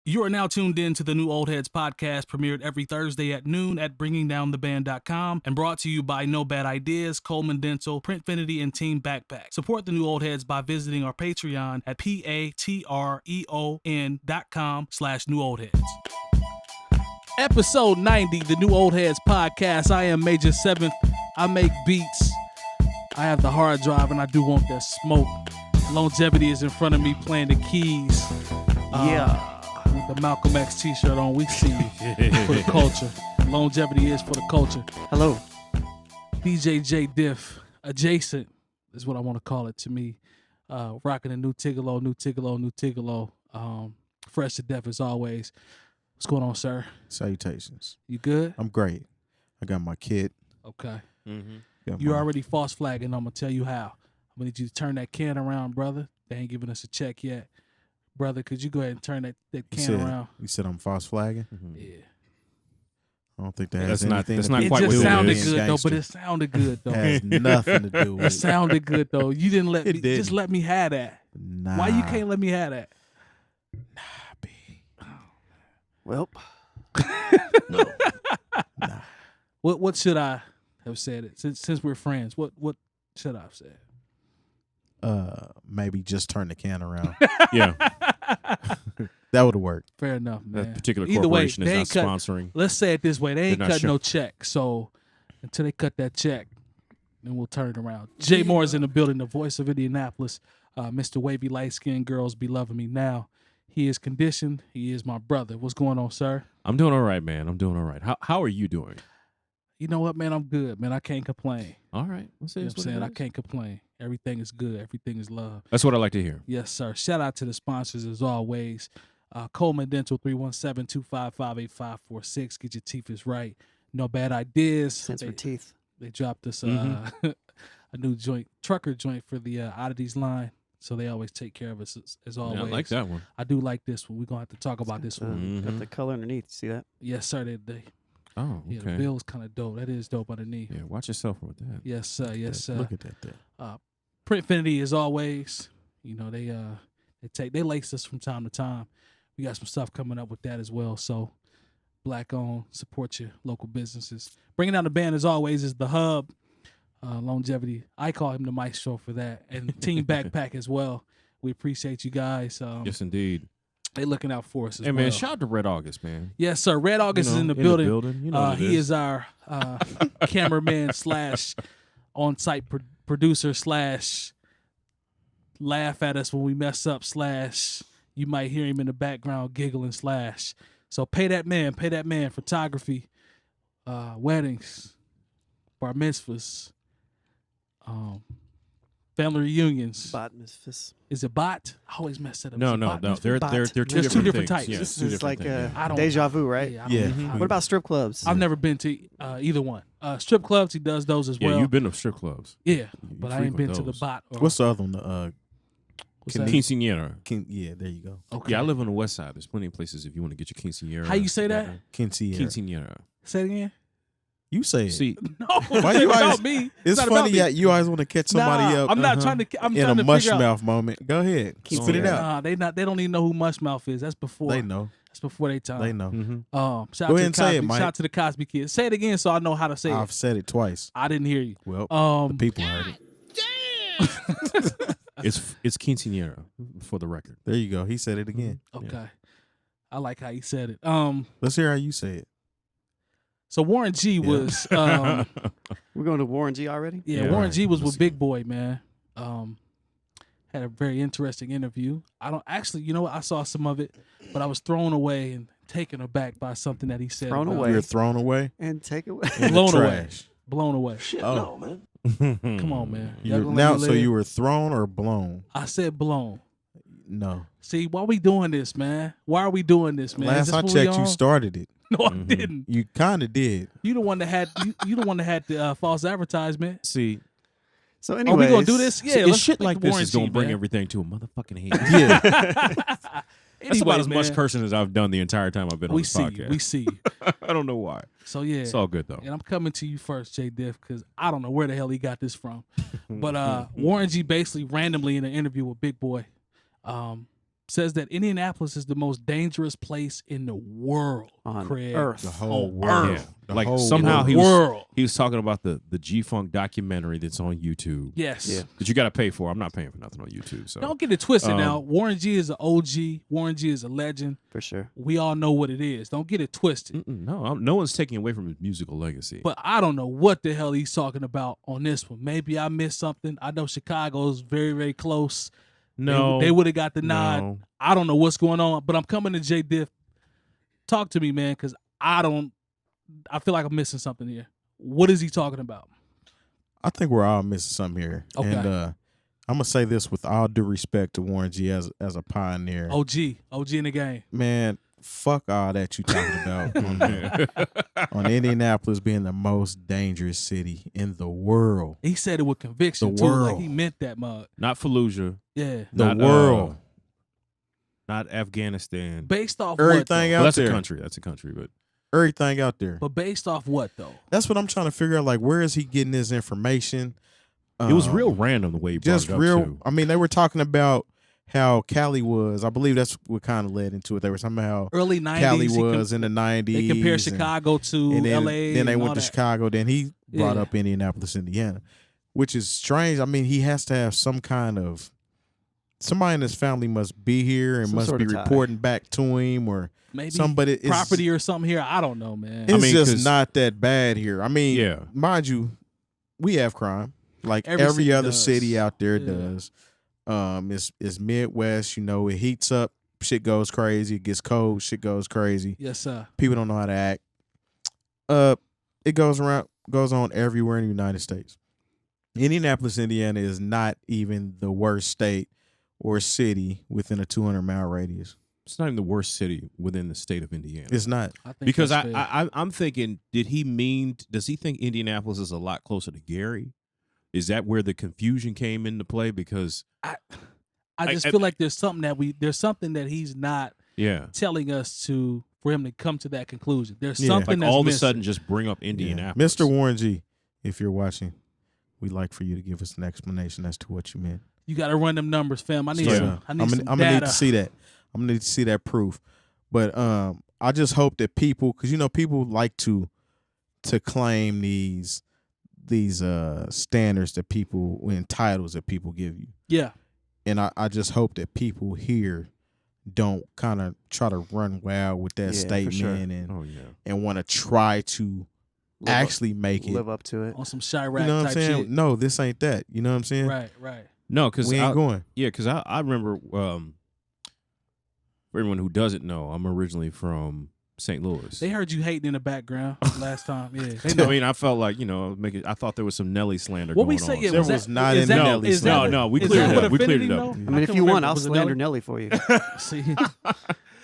You are now tuned in to the New Old Heads podcast, premiered every Thursday at noon at bringingdowntheband.com and brought to you by No Bad Ideas, Coleman Dental, Printfinity, and Team Backpack. Support the New Old Heads by visiting our Patreon at patreon.com/newoldheads. Episode 90, the New Old Heads podcast. I am Major 7th. I make beats. I have the hard drive and I do want that smoke. Lonegevity is in front of me playing the keys. With the Malcolm X t-shirt on, we see you for the culture. Lonegevity is for the culture. Hello. DJ Jay Diff, adjacent is what I want to call it to me. Rocking a new 𝗀𝗲𝗄. Fresh to death as always. What's going on, sir? Salutations. You good? I'm great. I got my kit. Okay. Mm-hmm. You're already false flagging. I'm going to tell you how. I'm going to need you to turn that can around, brother. They ain't giving us a check yet. Brother, could you go ahead and turn that can around? You said I'm false flagging? Mm-hmm. Yeah. I don't think that has anything that's to not do quite it with just what it sounded is. good, though, but it sounded good, though. It has nothing to do with It sounded good, though. You didn't let It me. didn't. Just let me have that. Nah. Why you can't let me have that? Nah, B. Well, Nah. What should I have said it since we're friends? What should I have said? Maybe just turn the can around. Yeah, That would have worked. Fair enough, man. that particular Either way, corporation they is not ain't sponsoring. Let's say it this way: they ain't They're not cutting sure. no check. So until they cut that check, then we'll turn it around. Jay Moore is in the building, the voice of Indianapolis. Mr. Wavy, light-skinned girls be loving me now. He is conditioned. He is my brother. What's going on, sir? I'm doing all right, man. I'm doing all right. How are you doing? You know what, man? I'm good, man. I can't complain. All right. Let's see. You know what I'm saying? I can't complain. Everything is good. Everything is love. That's what I like to hear. Yes, sir. Shout out to the sponsors as always. Coleman Dental, 317-255-8546. Get your teeth is right. No Bad Ideas. sense for teeth. They dropped us Mhm. a new trucker joint for the Oddities line. So they always take care of us as always. Yeah, I like that one. I do like this one. We're going to have to talk about this one. Got the color underneath. See that? Yes, sir. They Oh, yeah, okay. the bill's kind of dope. That is dope underneath. Yeah, watch yourself with that. Yes, sir. Yes, sir. Look at that thing. Printfinity as always. You know, they lace us from time to time. We got some stuff coming up with that as well. So black owned, support your local businesses. Bringing down the band as always is the hub. Lonegevity. I call him the maestro for that. And Team Backpack as well. We appreciate you guys. Yes, indeed. They looking out for us as Hey, well. man, shout out to Red August, man. Yes, sir. Red August You is know, in the building. You know what it He is our cameraman / on-site producer / laugh at us when we mess up / you might hear him in the background giggling / so pay that man photography, weddings, bar mitzvahs, family reunions. Bot misfits. Is it bot? I always mess that up. Is No, it no, bot no. mitzvah? They're two There's different two different things. types. Yeah, This two is different like things, I don't- deja vu, right? Yeah, I don't- Yeah. I- What about strip clubs? I've never been to either one. Strip clubs, he does those as Yeah, well. you've been to strip clubs. Yeah, but I ain't been frequent to the those. bot. Or, What's the other one? what's that? Quinceañera. Yeah, there you go. Okay. Yeah, I live on the west side. There's plenty of places if you want to get your quinceañera. How you say that? together. Quinceañera. Quinceañera. Say it again. You say it. See, No, Why it's you not always- about me. it's not funny about me. that you always want to catch somebody Nah, up I'm not trying to. I'm in trying a to mush figure out. mouth moment. Go ahead. Keep Spit it saying out. Nah, they don't even know who Mushmouth is. That's before. They know. That's before they time. They know. Shout Go out ahead to and the say it, Cosby. Mike. Shout out to the Cosby kids. Say it again so I know how to say I've it. said it twice. I didn't hear you. Well, Um, the people heard it. It's quinceañera for the record. There you go. He said it again. okay. I like how you said it. Let's hear how you say it. So Warren G was. We're going to Warren G already? Yeah, Warren G was Let's with Big Boy, man. Had a very interesting interview. I don't actually, you know what? I saw some of it, but I was thrown away and taken aback by something that he said. Thrown about- away. You're thrown away. And take it away. in the Blown away. trash. Blown away. Oh, man. Come on, man. You Y'all were- gonna now, let me so live? you were thrown or blown? I said blown. No. See, why we doing this, man? Why are we doing this, man? Is Last this I what we checked, you on? started it. No, I didn't. You kind of did. You the one that had you the one that had the false advertisement. See, So Are anyway, we gonna do this? Yeah, it's let's shit make like the this Warren is gonna G, bring man. everything to a motherfucking head. Yeah. That's about Anyways, as much man, cursing as I've done the entire time I've been on we this see podcast. you. We see you. I don't know why. So yeah, It's all good though. and I'm coming to you first, Jay Diff, because I don't know where the hell he got this from. But Warren G basically randomly in an interview with Big Boy says that Indianapolis is the most dangerous place in the world. On Craig. Earth. The whole On world. Earth. The Like whole somehow world. he was talking about the G-Funk documentary that's on YouTube. Yes. Yeah. That you got to pay for. I'm not paying for nothing on YouTube. So Don't get it twisted now. Warren G is an OG. Warren G is a legend. For sure. We all know what it is. Don't get it twisted. no, no one's taking away from his musical legacy. But I don't know what the hell he's talking about on this one. Maybe I missed something. I know Chicago's very, very close. no, They would have got the nod. no. I don't know what's going on, but I'm coming to Jay Diff. Talk to me, man, because I feel like I'm missing something here. What is he talking about? I think we're all missing something here. Okay. And I'm gonna say this with all due respect to Warren G as a pioneer. OG in the game. Man, fuck all that you talking about on Indianapolis being the most dangerous city in the world. He said it with conviction, The too. Like world. he meant that mug. Not Fallujah. Yeah. The Not, world. Not Afghanistan. Based off Everything what, Well, out that's there. a country. That's a country. But Everything out there. though? But based off what, though? That's what I'm trying to figure out. Like, where is he getting his information? it was real random the way he brought Just it up real. too. I mean, they were talking about how Cali was. I believe that's what kind of led into it. They were somehow Early 90s. Cali he was in the 90s. They compare and- Chicago to and then, LA. Then they and went all to that. Chicago. Then he brought Yeah. up Indianapolis, Indiana, which is strange. I mean, he has to have some kind of somebody in his family must be here and Some must sort be of tie. reporting back to him, or Maybe somebody it's, property or something here. I don't know, man. It's mean, just 'cause- not that bad here. I mean, Yeah. mind you, we have crime like Every every city other does. city out there Yeah. does. It's Midwest. You know, it heats up. Shit goes crazy. It gets cold. Shit goes crazy. Yes, sir. People don't know how to act. It goes on everywhere in the United States. Indianapolis, Indiana is not even the worst state or city within a 200-mile radius. It's not even the worst city within the state of Indiana. It's not. I think Because that's fair. I'm thinking, does he think Indianapolis is a lot closer to Gary? Is that where the confusion came into play? Because I just I- feel like there's something that he's not yeah, telling us for him to come to that conclusion. There's Yeah. something like that's all of a missing. sudden just bring up Indianapolis. Mr. Warren G., if you're watching, we'd like for you to give us an explanation as to what you meant. You got to run them numbers, fam. I need So, some. I need I'm some gonna need data. to see that. I'm gonna need to see that proof. But I just hope that people, because people like to claim these standards that people and titles that people give you, Yeah, and I just hope that people here don't kind of try to run wild with that Yeah, for statement sure. and Oh yeah. want to try to Live actually make it. live up to it. on some Chirac You know what I'm type saying? shit. No, this ain't that. You know what I'm saying? Right, right. No, because We ain't going. Yeah, because I remember, for everyone who doesn't know, I'm originally from St. Louis. They heard you hating in the background last time. Yeah, they I know. mean, I felt like, I thought there was some Nelly slander What going we say? on. Yeah, There was was that, not is any that, Nelly is that slander. what- No, we is cleared that it what up. We cleared Affinity it up. know? I mean, couldn't if you want, remember. I'll Was it slander Nelly for you. See,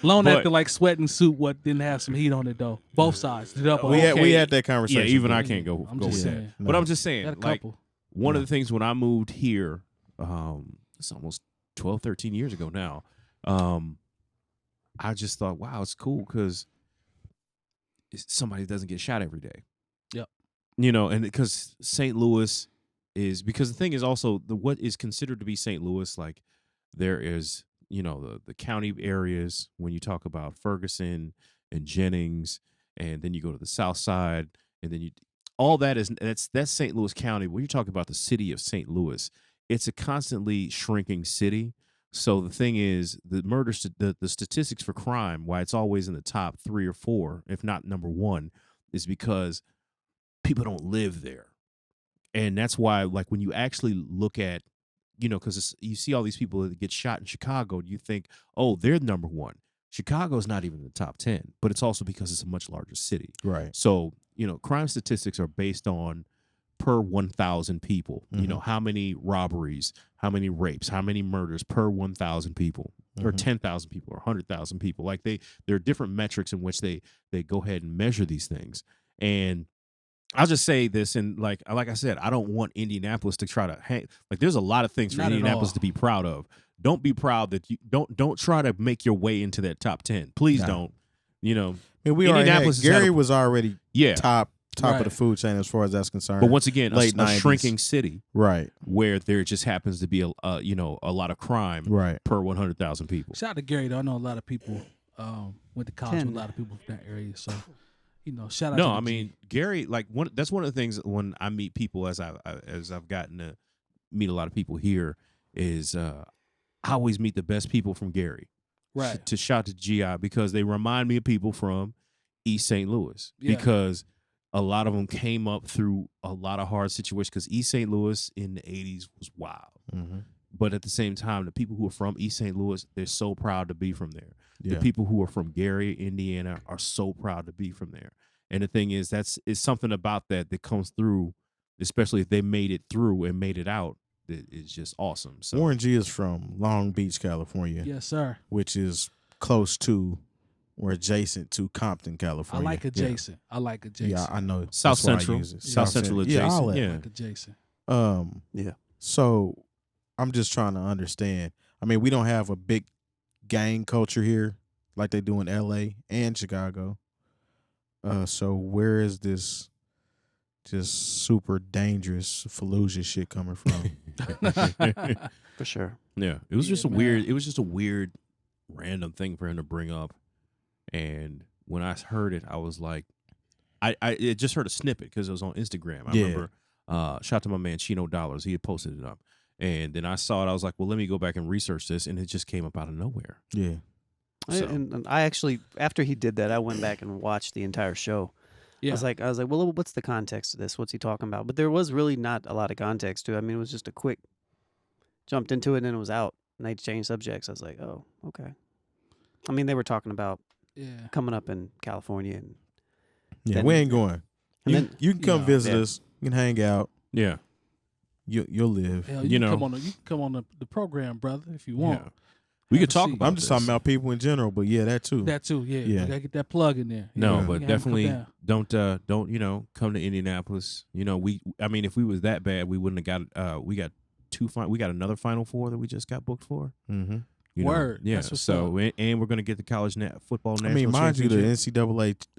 Lone But- acting like Sweat and Suit. What didn't have some heat on it though? Both sides. Did up. We Okay. had that Yeah, conversation. even I but- can't go I'm with just that. saying. No. But I'm just Got a saying, like, couple. one of the things when I moved here, it's almost 12, 13 years ago now, I just thought, wow, it's cool because somebody doesn't get shot every day. Yep. And because St. Louis is, because the thing is also what is considered to be St. Louis, like there is, the county areas when you talk about Ferguson and Jennings, and then you go to the south side, and then all that that's St. Louis County. When you talk about the city of St. Louis, it's a constantly shrinking city. So the thing is, the statistics for crime, why it's always in the top 3 or 4, if not number 1, is because people don't live there. And that's why, like, when you actually look at, because you see all these people that get shot in Chicago, you think, oh, they're number 1. Chicago's not even in the top 10, but it's also because it's a much larger city. Right. So, crime statistics are based on per 1,000 people. Mhm. How many robberies, how many rapes, how many murders per 1,000 people, or Mhm. 10,000 people, or 100,000 people. Like there are different metrics in which they go ahead and measure these things. And I'll just say this, and like I said, I don't want Indianapolis to try to hang. Like, there's a lot of things for Not at Indianapolis all. to be proud of. Don't be proud that you don't try to make your way into that top 10. Please No. don't. I mean, we already Indianapolis had, has had Gary a- was already Yeah. top top of the Right. food chain as far as that's concerned. But once again, late a 90s. shrinking city right, where there just happens to be a lot of crime right. per 100,000 people. Shout out to Gary though. I know a lot of people went to college with a 10. lot of people from that area. So, shout out. No, to I the mean G. Gary. Like that's one of the things when I meet people as I've gotten to meet a lot of people here is I always meet the best people from Gary. Right. To shout to GI because they remind me of people from East St. Louis Yeah. because a lot of them came up through a lot of hard situations because East St. Louis in the 80s was wild. Mm-hmm. But at the same time, the people who are from East St. Louis, they're so proud to be from there. Yeah. The people who are from Gary, Indiana, are so proud to be from there. And the thing is, it's something about that comes through, especially if they made it through and made it out. That is just awesome. So Warren G is from Long Beach, California, Yes, sir. which is close to or adjacent to Compton, I California. like adjacent. I like adjacent. Yeah, I know. South That's why I Central. use it. South Central adjacent. Yeah, all that. Yeah. I like adjacent. Yeah. So I'm just trying to understand. I mean, we don't have a big gang culture here like they do in LA and Chicago. So where is this just super dangerous Fallujah shit coming from? For sure. Yeah, it was Yeah, just a man. weird. It was just a weird, random thing for him to bring up. And when I heard it, I was like, I just heard a snippet because it was on Instagram. I Yeah. remember. Shout out to my man Chino Dollars. He had posted it up, and then I saw it. I was like, well, let me go back and research this, and it just came up out of nowhere. Yeah. So- And I actually, after he did that, I went back and watched the entire show. Yeah. I was like, well, what's the context of this? What's he talking about? But there was really not a lot of context to it. I mean, it was just a quick, jumped into it and then it was out. And they changed subjects. I was like, oh, okay. I mean, they were talking about Yeah. coming up in California. And Yeah, Then- we ain't going. and You, then, you can come Yeah. visit Yeah. us. You can hang out. Yeah, You'll live. Hell, You you, know. can come on the program, brother, if you want. yeah. We Have could a talk seat. about. I'm just talking about people in general, but yeah, that too. That too, yeah. Yeah. You gotta get that plug in there. No, Yeah. Yeah. but You have 'em come definitely down. don't come to Indianapolis. I mean, if we was that bad, we wouldn't have got. We got we got another Final Four that we just got booked for. Mm-hmm. Word. Yeah. That's what's So and we're gonna get the college football national I mean, mind you, the championship.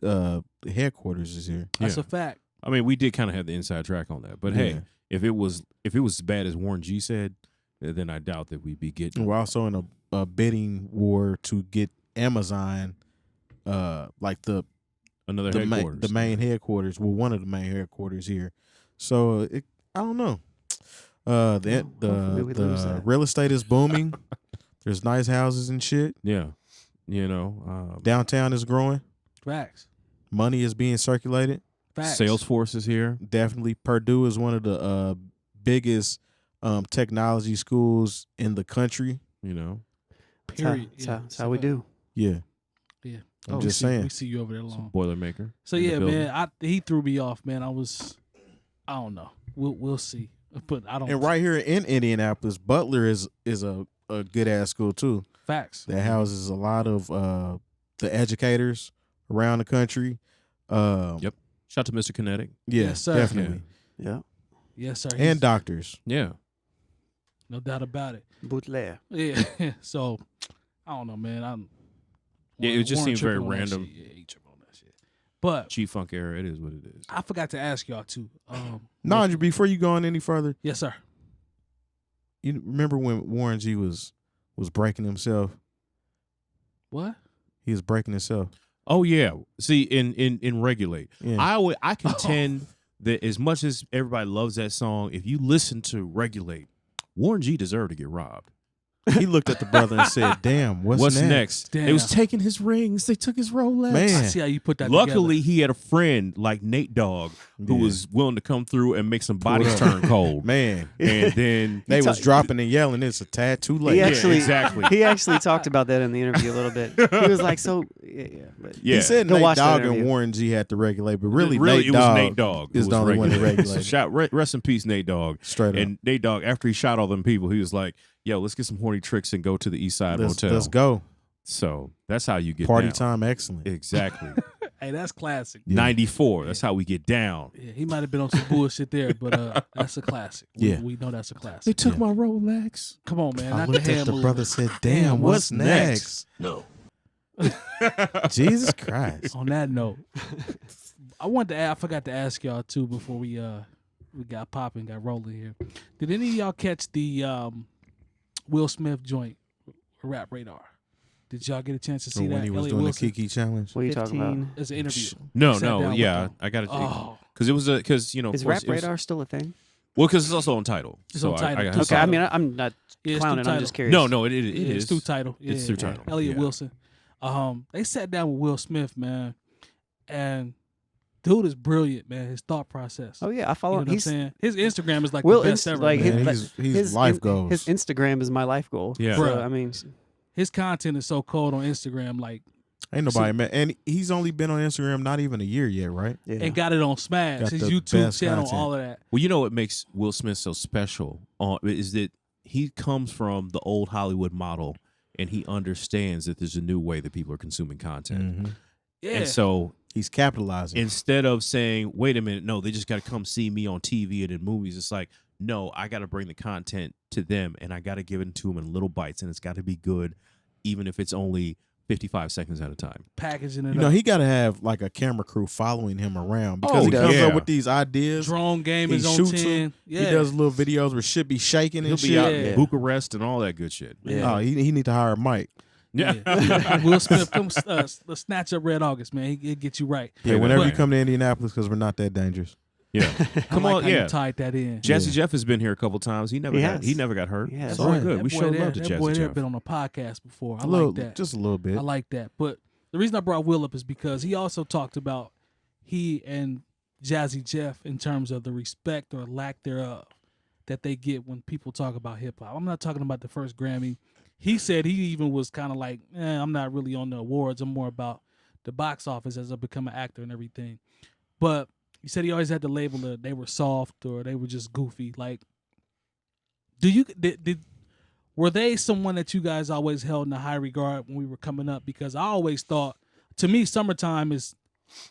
NCAA headquarters is here. That's Yeah. a fact. I mean, we did kind of have the inside track on that, but hey, Yeah. if it was as bad as Warren G said, then I doubt that we'd be getting. We're also in a bidding war to get Amazon, like Another the headquarters. main headquarters. Well, one of the main headquarters here. So I don't know. hopefully we lose The that. real estate is booming. There's nice houses and shit. Yeah. Downtown is growing. Facts. Money is being circulated. Facts. Salesforce is here. Definitely, Purdue is one of the biggest technology schools in the country. Period. That's how we do. Yeah, Yeah. I'm We just see- saying. We see you over there long. Boilermaker. So in the yeah, building. man, he threw me off, man. I don't know. We'll see. But I don't And right here in Indianapolis, Butler is a good ass school too. facts. That houses a lot of the educators around the country. Yep. Shout out to Mr. Kinetic. Yeah, Yes, sir. definitely. Yeah. Yes, sir. And He's- doctors. Yeah. no doubt about it. Bootleg. Yeah. So I don't know, man. Yeah, it just Warren seemed very tripping on that random. shit. Yeah, he tripping on that shit. But G-Funk era. It is what it is. I forgot to ask y'all too. Nandra, before you go on any further, Yes, sir. you remember when Warren G was breaking himself? What? He was breaking himself. Oh yeah. See, in Regulate, Yeah. I contend that as much as everybody loves that song, if you listen to Regulate, Warren G deserved to get robbed. He looked at the brother and said, "Damn, what's next?" Damn. They was taking his rings. They took his Rolex. I Man. see how you put that Luckily, together. he had a friend like Nate Dogg who Yeah. was willing to come through and make some bodies up. turn cold. Man, And then they was ta- dropping and yelling. It's a tad too late. He Yeah, actually, exactly. He actually talked about that in the interview a little bit. He was like, "So, yeah." But Yeah. He said Go Nate watch that Dogg and interview. Warren G had to regulate, but really it Nate was Dogg Nate Dogg who is was the only one to regulating. regulate. So rest in peace, Nate Dogg. Straight up. And Nate Dogg, after he shot all them people, he was like, "Yo, let's get some horny tricks and go to the East Side Motel." Let's go. So that's how you get Party down. time, excellent. Exactly. Hey, that's classic. Yeah. 94. That's how we get down. Yeah, he might have been on some bullshit there, but that's a classic. Yeah. We know that's a classic. They took Yeah. my Rolex. Come on, man. I Not the looked at hand the move. brother, said, "Damn, what's next?" No. Jesus Christ. On that note, I wanted to add, I forgot to ask y'all too before we got popping, got rolling here. Did any of y'all catch the Will Smith joint, Rap Radar? Did y'all get a chance to see Or that? when he was Elliot doing Wilson? the Kiki challenge. What are you talking about? It's an interview. No, Sat down with yeah, them. I got it. Oh, Because it was because you know, Is of course, Rap Radar still a thing? Well, because it's also on Tidal. It's so on Tidal. I Two Okay, I Tidal. mean, I'm not Yeah, it's clowning. through I'm just Tidal. curious. No, it yeah, is. it's through Tidal. It's Yeah. through Tidal. Elliot Yeah. Wilson. They sat down with Will Smith, man, and dude is brilliant, man. His thought process. Oh yeah, I You follow. know what I'm He's saying? His Instagram is like Will the best Inst- ever. like man. Man, his- his life goals. His Instagram is my life goal. Yeah. So, Bruh. I mean, His content is so cold on Instagram, like, Ain't nobody man, and he's only been on Instagram not even a year yet, right? yeah. and got it on Smash, Got his the YouTube best channel, content. all of that. Well, you know what makes Will Smith so special is that he comes from the old Hollywood model, and he understands that there's a new way that people are consuming content. Mm-hmm. Yeah. And so He's capitalizing. instead of saying, wait a minute, no, they just got to come see me on TV and in movies, it's like, no, I got to bring the content to them, and I got to give it to them in little bites, and it's got to be good, even if it's only 55 seconds at a time. Packaging it You know, up. he got to have like a camera crew following him around because Oh, he comes yeah. up with these ideas. Drone game He is on shoots 10. them. Yeah. He does little videos where shit be shaking He'll and be shit. out Yeah. in Bucharest and all that good shit. Yeah. Oh, he need to hire Mike. Yeah. Will Smith, come let's snatch up Red August, man. He'll get you right. Yeah, whenever But you come to Indianapolis, because we're not that dangerous. Yeah. Come I like on, how you yeah. tied that in. Jazzy Jeff has been here a couple times. He never has. got hurt. He has. It's all Right. good. That We boy showed there- love to that boy Jazzy there Jeff. been on a podcast before. I A little, like that. just a little bit. I like that. But the reason I brought Will up is because he also talked about he and Jazzy Jeff in terms of the respect or lack thereof that they get when people talk about hip hop. I'm not talking about the first Grammy. He said he even was kind of like, I'm not really on the awards. I'm more about the box office as I become an actor and everything. But he said he always had to label it they were soft or they were just goofy. Like, were they someone that you guys always held in a high regard when we were coming up? Because I always thought, to me, Summertime is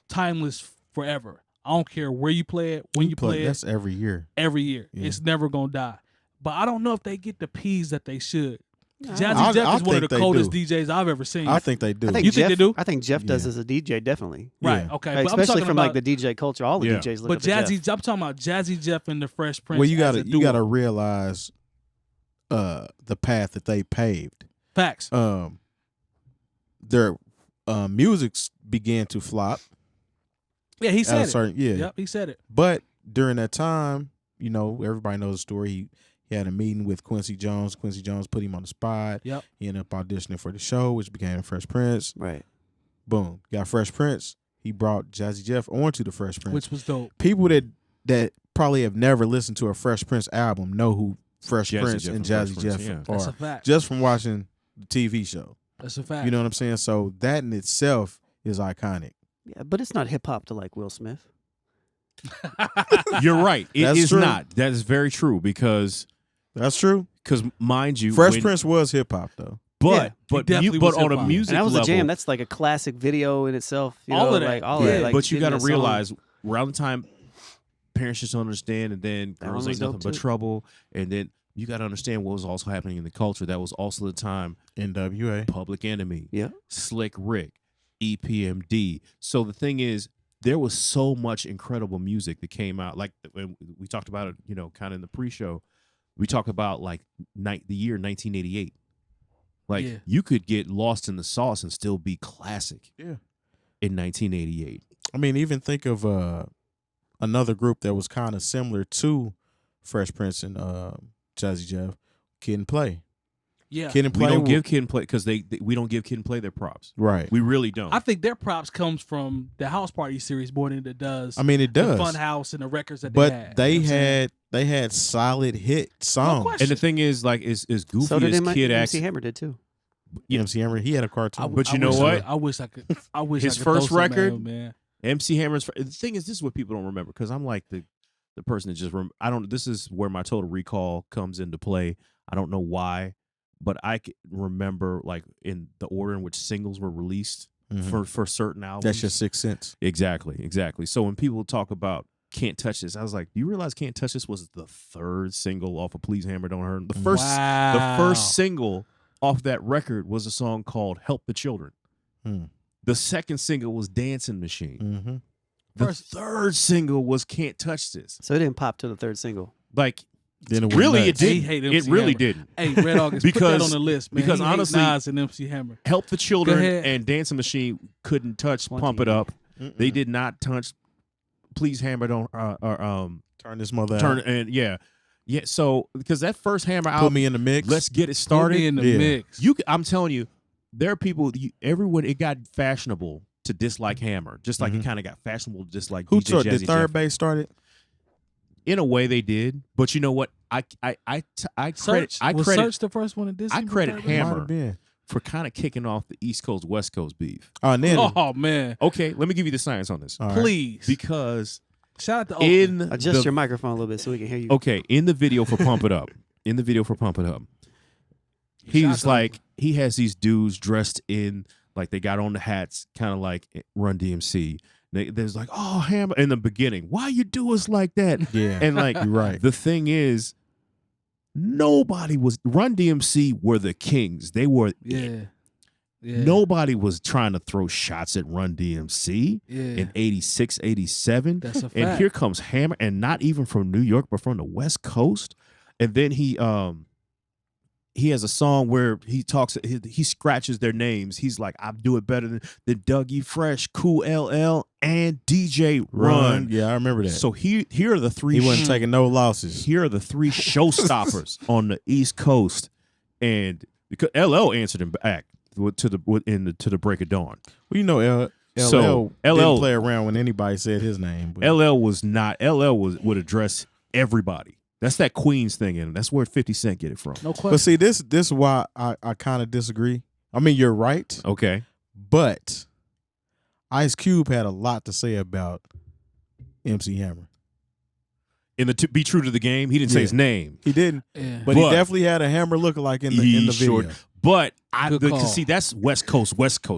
timeless forever. I don't care where you play it, when you play it, That's every year. every year. Yeah. It's never going to die. But I don't know if they get the P's that they should. I Jazzy Jeff I is one of think the they coldest do. DJs I've ever seen. I think they do. I think You think Jeff, they do? I think Jeff does Yeah. as a DJ, definitely. right, Yeah. okay. Like, But I'm especially talking from about, like the DJ culture. All the Yeah. DJs look but up to Jeff. I'm talking about Jazzy Jeff and the Fresh Prince. Well, you as a gotta duo. realize the path that they paved. Facts. Their musics began to flop. Yeah, he at a said it. certain, yeah. Yep, he said it. But during that time, you know, everybody knows the story. He had a meeting with Quincy Jones. Quincy Jones put him on the spot. Yep. He ended up auditioning for the show, which became Fresh Prince. Right. Boom. Got Fresh Prince. He brought Jazzy Jeff onto the Fresh Prince. Which was dope. People that probably have never listened to a Fresh Prince album know who Fresh Jazzy Prince Jeff and and Jazzy Fresh Jeff Prince, yeah. That's a are fact. just from watching the TV show. That's a fact. You know what I'm saying? So that in itself is iconic. Yeah, but it's not hip hop to like Will Smith. You're right. It That's is true. not. That is very true because That's true. mind you, Fresh when- Prince was hip hop though. Yeah, but he definitely but was on a hip-hop. music And that was level, a jam. That's like a classic video in itself. You All know, of that. Like, all Yeah. of that. Like, but you got getting to that song. realize around the time parents just don't understand, and then That girls one ain't was nothing dope, but too. trouble, and then you got to understand what was also happening in the culture. That was also the time NWA. Public Enemy, Yeah. Slick Rick, EPMD. So the thing is, there was so much incredible music that came out. Like when we talked about it, you know, kind of in the pre-show, we talked about like the year 1988. Like Yeah. you could get lost in the sauce and still be classic. Yeah. In 1988. I mean, even think of another group that was kind of similar to Fresh Prince and Jazzy Jeff, Kid and Play. Yeah. Kid and We Play. don't give Kid and Play because we don't give Kid and Play their props. right. We really don't. I think their props comes from the House Party series more than it does I mean, it does. the Fun House and the records that but they had. they You know what I'm saying? had solid hit songs. question. and the thing is, like, is goofy So did as MC Kid acts. Hammer did too. Yeah. MC Hammer, he had a cartoon. But you know wish what? I wish I could. I wish His I could first throw something at record? him, man. MC Hammer's. The thing is, this is what people don't remember because I'm like the person that just I don't. This is where my total recall comes into play. I don't know why, but I can remember like in the order in which singles were released Mhm. for certain albums. That's your Sixth Sense. Exactly. So when people talk about Can't Touch This, I was like, do you realize Can't Touch This was the third single off of Please Hammer Don't Hurt? The first single off that record was a song called Help the Children. Hmm. The second single was Dancing Machine. Mm-hmm. The First- third single was "Can't Touch This." So it didn't pop to the third single. Like, Then it was really, it nuts. They didn't. hate It MC really Hammer. didn't. Hey, Red August, put that Because- on the list, man. because He hate honestly- Nas and MC Hammer. "Help the Children" ahead. and "Dancing Machine" couldn't touch 20. "Pump It Up." Mm-mm. They did not touch "Please Hammer Don't" or Turn this mother turn out. and yeah. So because that first Hammer Put album, me in the mix. let's get it Put started. me in the Yeah. mix. I'm telling you, there are people. Everyone, it got fashionable to dislike Hammer, just like it kind of got fashionable to dislike Who DJ took the Jazzy third Jeff. base started? In a way, they did, but you know what? I credit Search was credit Search the first one that did. I something credit with that? Hammer. Might have been. for kind of kicking off the East Coast West Coast beef. Oh, and then Oh man, Okay, let me give you the science on this all right. please. because Shout out to Oakland. in Adjust the, your microphone a little bit so we can hear you. okay, in the video for Pump It Up, he's Shout out like he has these dudes dressed in like they got on the hats, kind of like Run DMC. There's like, oh, Hammer in the beginning. Why you do us like that? Yeah, And like you're right. the thing is, nobody was Run DMC were the kings. They were Yeah. Yeah. Nobody was trying to throw shots at Run DMC Yeah. in 86, 87. That's a fact. And here comes Hammer, and not even from New York, but from the West Coast. And then he has a song where he talks, he scratches their names. He's like, I do it better than Dougie Fresh, Cool LL, and DJ Run. Yeah, I remember that. So here are the three. he wasn't taking no losses. Here are the three showstoppers on the East Coast, and because LL answered him back to the break of dawn. Well, you know, LL So, didn't LL play around when anybody said his name. But LL would address everybody. That's that Queens thing, and that's where 50 Cent get it from. No question. But see, this is why I kind of disagree. I mean, you're right, Okay, but Ice Cube had a lot to say about MC Hammer. in the be true to the game, he didn't say Yeah. his name, He didn't, Yeah. but he definitely had a Hammer lookalike in the He video. sure- but Good call. see that's West Coast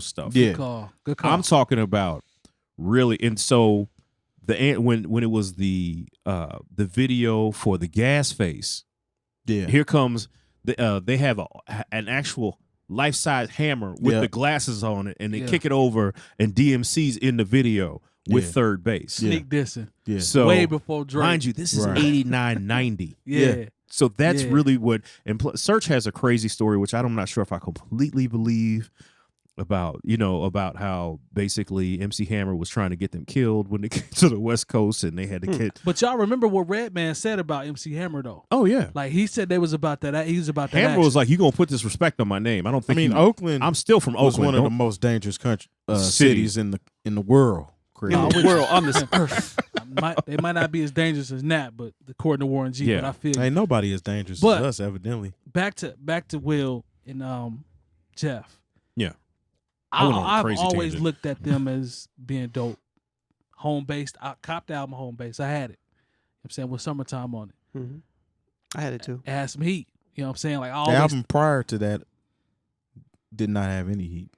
stuff. Yeah. Good call. Good call. I'm talking about really, and so when it was the video for the Gas Face. Yeah, Here comes they have an actual life-size hammer with Yeah. the glasses on it, and they Yeah. kick it over, and DMC's in the video with Yeah. third base. Yeah. Sneak dissing. yeah. So Way before Drake. mind you, this is Right. 89, 90. Yeah. So that's Yeah. really what. And Search has a crazy story, which I'm not sure if I completely believe about how basically MC Hammer was trying to get them killed when they came to the West Coast, and they had to get. But y'all remember what Redman said about MC Hammer though? Oh yeah, Like he said they was about that. He was about that. Hammer was like, "You gonna put this respect on my name?" I don't I think. mean, you- Oakland I'm still from was Oakland. one of the Don't- most dangerous Cities. cities in the world. Chris. No, the world on this earth. they might not be as dangerous as Nat, but according to Warren G. Yeah. But I feel Ain't nobody as dangerous But- as us, evidently. back to Will and Jeff. Yeah. I went on a I've crazy always tangent. looked at them as being dope. Home based. I copped the album home based. I had it. I'm saying with Summertime on it. Mhm. I had it too. It had some heat. You know what I'm saying? Like I The always album prior to that did not have any heat.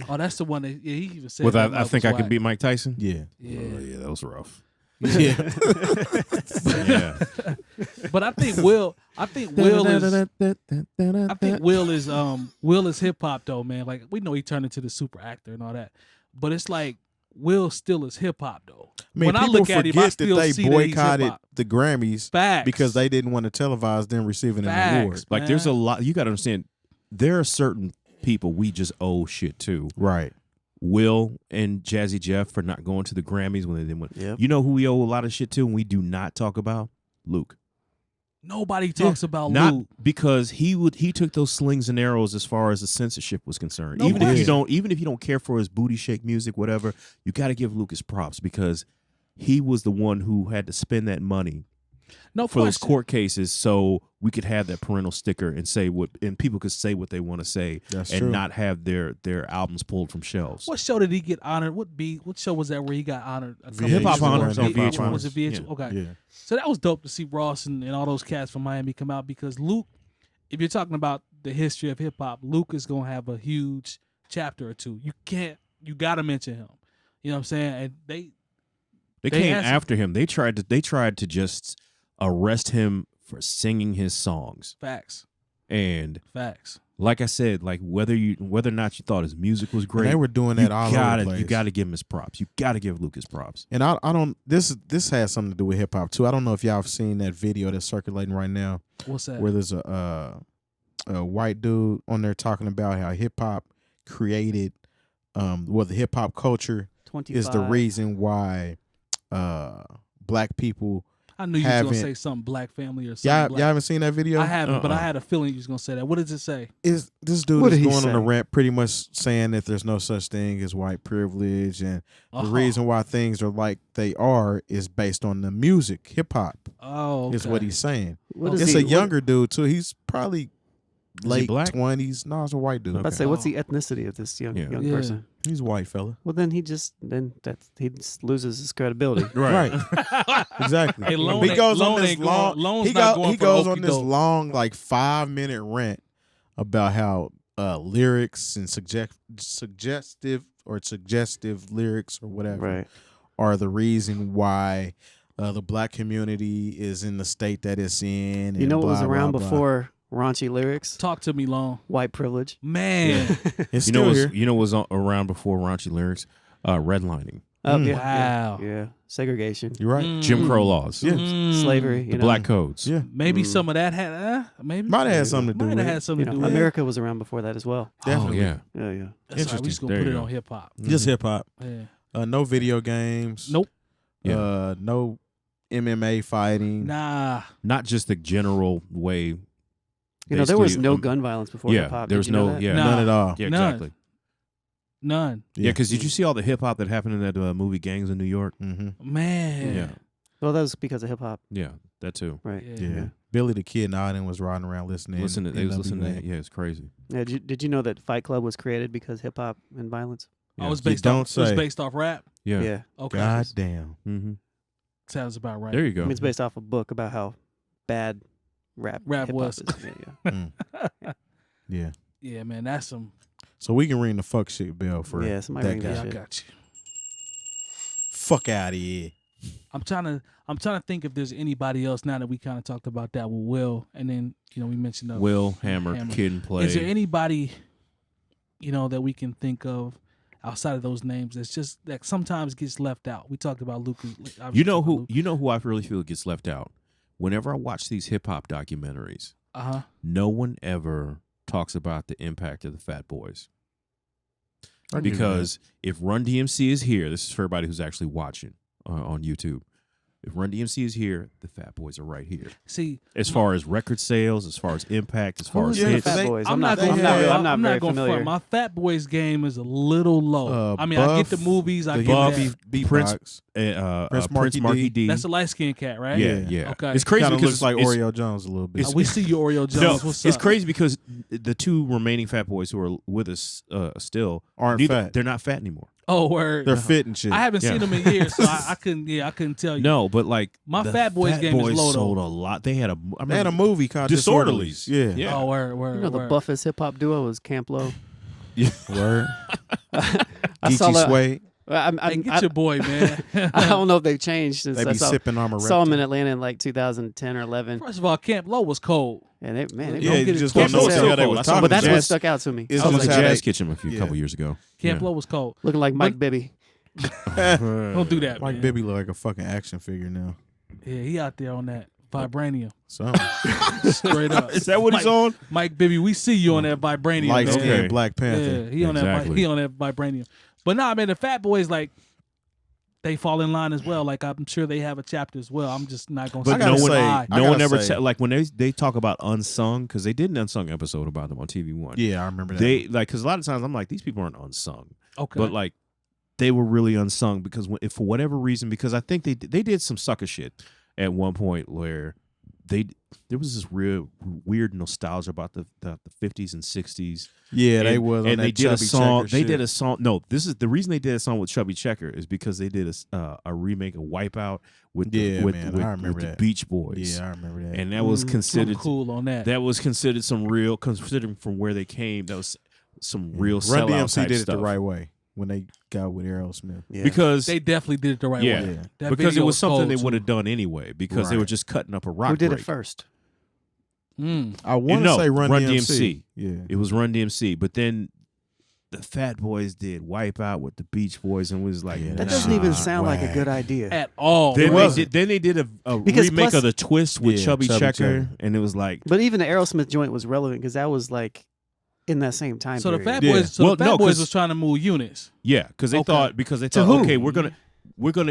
Oh, that's the one that he even said. With that I love think was I can whack. beat Mike Tyson. Yeah, Yeah. Oh, yeah, that was rough. yeah. Yeah. But I think Will is hip hop though, man. Like we know he turned into the super actor and all that. But it's like Will still is hip hop though. I mean, When I people look at him, I forget still that see they that he's boycotted hip-hop. the Grammys Facts. because they didn't want to televise them receiving an Facts. award. Like there's a Man. lot. You got to understand. There are certain people we just owe shit to. Right. Will and Jazzy Jeff for not going to the Grammys when they went. Yep. You know who we owe a lot of shit to, and we do not talk about Luke. Nobody talks about Not Luke. because he took those slings and arrows as far as the censorship was concerned. No even if you question. don't care for his booty shake music, whatever, you got to give Lucas props because he was the one who had to spend that money No for those question. court cases so we could have that parental sticker and say and people could say what they want to say That's and true. not have their albums pulled from shelves. What show did he get honored? What show was that where he got honored? VH1 Hip-Hop Honors on VH1. VH1. Was it VH1? Yeah. Okay. Yeah. So that was dope to see Ross and all those cats from Miami come out because Luke, if you're talking about the history of hip hop, Luke is gonna have a huge chapter or two. You gotta mention him. You know what I'm saying? And They They came asked- after him. They tried to just arrest him for singing his songs. facts. And Facts. like I said, like whether or not you thought his music was great, And they were doing that all over the place. You gotta give him his props. You gotta give Luke his props. And I don't. This has something to do with hip hop too. I don't know if y'all have seen that video that's circulating right now, What's that? where there's a white dude on there talking about how hip hop created, the hip hop culture 25. is the reason why black people. I knew you was gonna say something black family or something. Y'all haven't seen that video? I haven't, but I had a feeling you was gonna say that. What does it say? Is this dude What is did he going on a say? rant, pretty much saying that there's no such thing as white privilege, and the reason why things are like they are is based on the music, hip hop. Oh, okay. Is what he's saying. What is It's he- a younger dude too. He's probably he late black? 20s. No, it's a white dude. Let's say, what's the ethnicity of this young Yeah. person? He's a white fella. Well, then he just loses his credibility. Right. Exactly. Hey, Lone he goes on ain't this going- long. Lone's He, not go, going he for goes on this okey-doke. long, like 5-minute rant about how lyrics and suggestive lyrics or whatever Right. are the reason why the black community is in the state that it's in. You know what and was blah, around blah, blah. before raunchy lyrics? Talk to me, Long. White privilege. Man. It's You know still what's, here. you know what's around before raunchy lyrics? Redlining, Oh, Mm. yeah, Wow. Yeah. Segregation. You're right. Mm. Jim Crow laws, Yeah. Slavery. You the know. black codes. Yeah. Maybe Mm. some of that had maybe Might have had something to do might with have it. had something You to know, do with it. America was around before that as well. Definitely. Oh yeah. Yeah, yeah. That's all right. We Interesting. just gonna There put you it go. on hip hop. Just hip hop. Yeah. No video games. Nope. Yeah. No MMA fighting. Nah. Not just the general way. You know, there was basically, no gun violence before Yeah, hip hop. there was Did you know no. that? Yeah, Nah. None at all. yeah, None. exactly. None. Yeah, because did you see all the hip hop that happened in that movie Gangs in New York? Mm-hmm. Man. Yeah, Well, that was because of hip hop, yeah, that too. right? Yeah. Yeah. Billy the Kid and all them was riding around listening. They was listening to NWA. that. Yeah, it's crazy. Yeah, did you know that Fight Club was created because hip hop and violence? I Yeah. was You based don't off. It was say. based off rap. Yeah. Yeah. Okay. God damn. Mm-hmm. Sounds about right. There you I go. mean, it's based off a book about how bad rap hip-hop was. is. Yeah, Mm. Yeah. Yeah, man. That's some. So we can ring the fuck shit bell for Yeah, somebody that ring guy. that Yeah, I shit. got you. Fuck out of here. I'm trying to think if there's anybody else now that we kind of talked about that with Will, and then we mentioned Will, Hammer, Kid and Play. Is there anybody that we can think of outside of those names that's just that sometimes gets left out? We talked about Luke. You know who I really feel gets left out? Whenever I watch these hip hop documentaries, no one ever talks about the impact of the Fat Boys. Because if Run DMC is here, this is for everybody who's actually watching on YouTube. If Run DMC is here, the Fat Boys are right here. See, as far as record sales, as far as impact, as far as Who's in the hits. Fat Boys? I'm not very familiar. front. My Fat Boys game is a little low. I mean, I get the movies. I get that. Prince, Prince Marky D. That's a light skinned cat, right? Yeah. Okay. It's crazy Kinda because looks like Oreo Jones a little bit. We see you, Oreo Jones. No, What's it's up? crazy because the two remaining Fat Boys who are with us still aren't fat. They're not fat anymore. Oh, word. They're fit and shit. I haven't seen them in years, so I couldn't tell you. No, but like my the Fat Boys game Boys is low sold though. a lot. They had a movie called Disorderlies. Yeah. Oh, word. You know, the buffest hip hop duo was Camp Lo. Yeah. Word. I saw Geechee that. Suede. Hey, get your boy, man. I don't know if they've changed since They I be sipping on saw them in Atlanta in like 2010 or 11. First of all, Camp Lo was cold. And they Yeah, don't you get just it don't know twisted. what they was But talking But that's about. what stuck out to me. It's I was just at how Jazz they- Kitchen a couple years ago. Camp Lo was cold. Looking like Mike Bibby. Don't do that, Mike man. Bibby look like a fucking action figure now. Yeah, he out there on that vibranium. Something. Straight up. Is that what he's on? Mike Bibby, we see you on that vibranium. Light man. skinned Okay. Black Panther. Yeah, he on Exactly. that vibranium. But nah, man, the Fat Boys they fall in line as well. Like I'm sure they have a chapter as well. I'm just not gonna. But say gotta no one, say- lie. I no one gotta ever say- like when they talk about unsung because they did an unsung episode about them on TV One. Yeah, I remember that. They because a lot of times I'm like these people aren't unsung, Okay. but like they were really unsung because if for whatever reason because I think they did some sucker shit at one point where there was this real weird nostalgia about the 50s and 60s. yeah, they was on and that they did a Chubby song. Checker They shit. did a song. No, this is the reason they did a song with Chubby Checker is because they did a remake of Wipeout with Yeah, with, man, with, I remember with the that. Beach Boys. Yeah, I remember that. And that was I'm considered cool on that. that was considered some real considering from where they came. That was some real Run sellout DMC type did stuff. it the right way when they got with Aerosmith. Yeah. because They definitely did it the right yeah, way. That because it video was something cold, they too. would have done anyway because they were Right. just cutting up a rock Who did break. it first? I want to say Run DMC. Yeah. It was Run DMC, but then the Fat Boys did Wipe Out with the Beach Boys and was like, That doesn't even sound like a good idea. At all. Then they did a Because remake plus- of The Twist with Chubby Chubby Checker, Checker. and it was like, But even the Aerosmith joint was relevant because that was like in that same time So the period. Fat Yeah. Boys, Well, the no, Fat Boys 'cause- was trying to move units. yeah, because they Okay. thought who? okay, we're gonna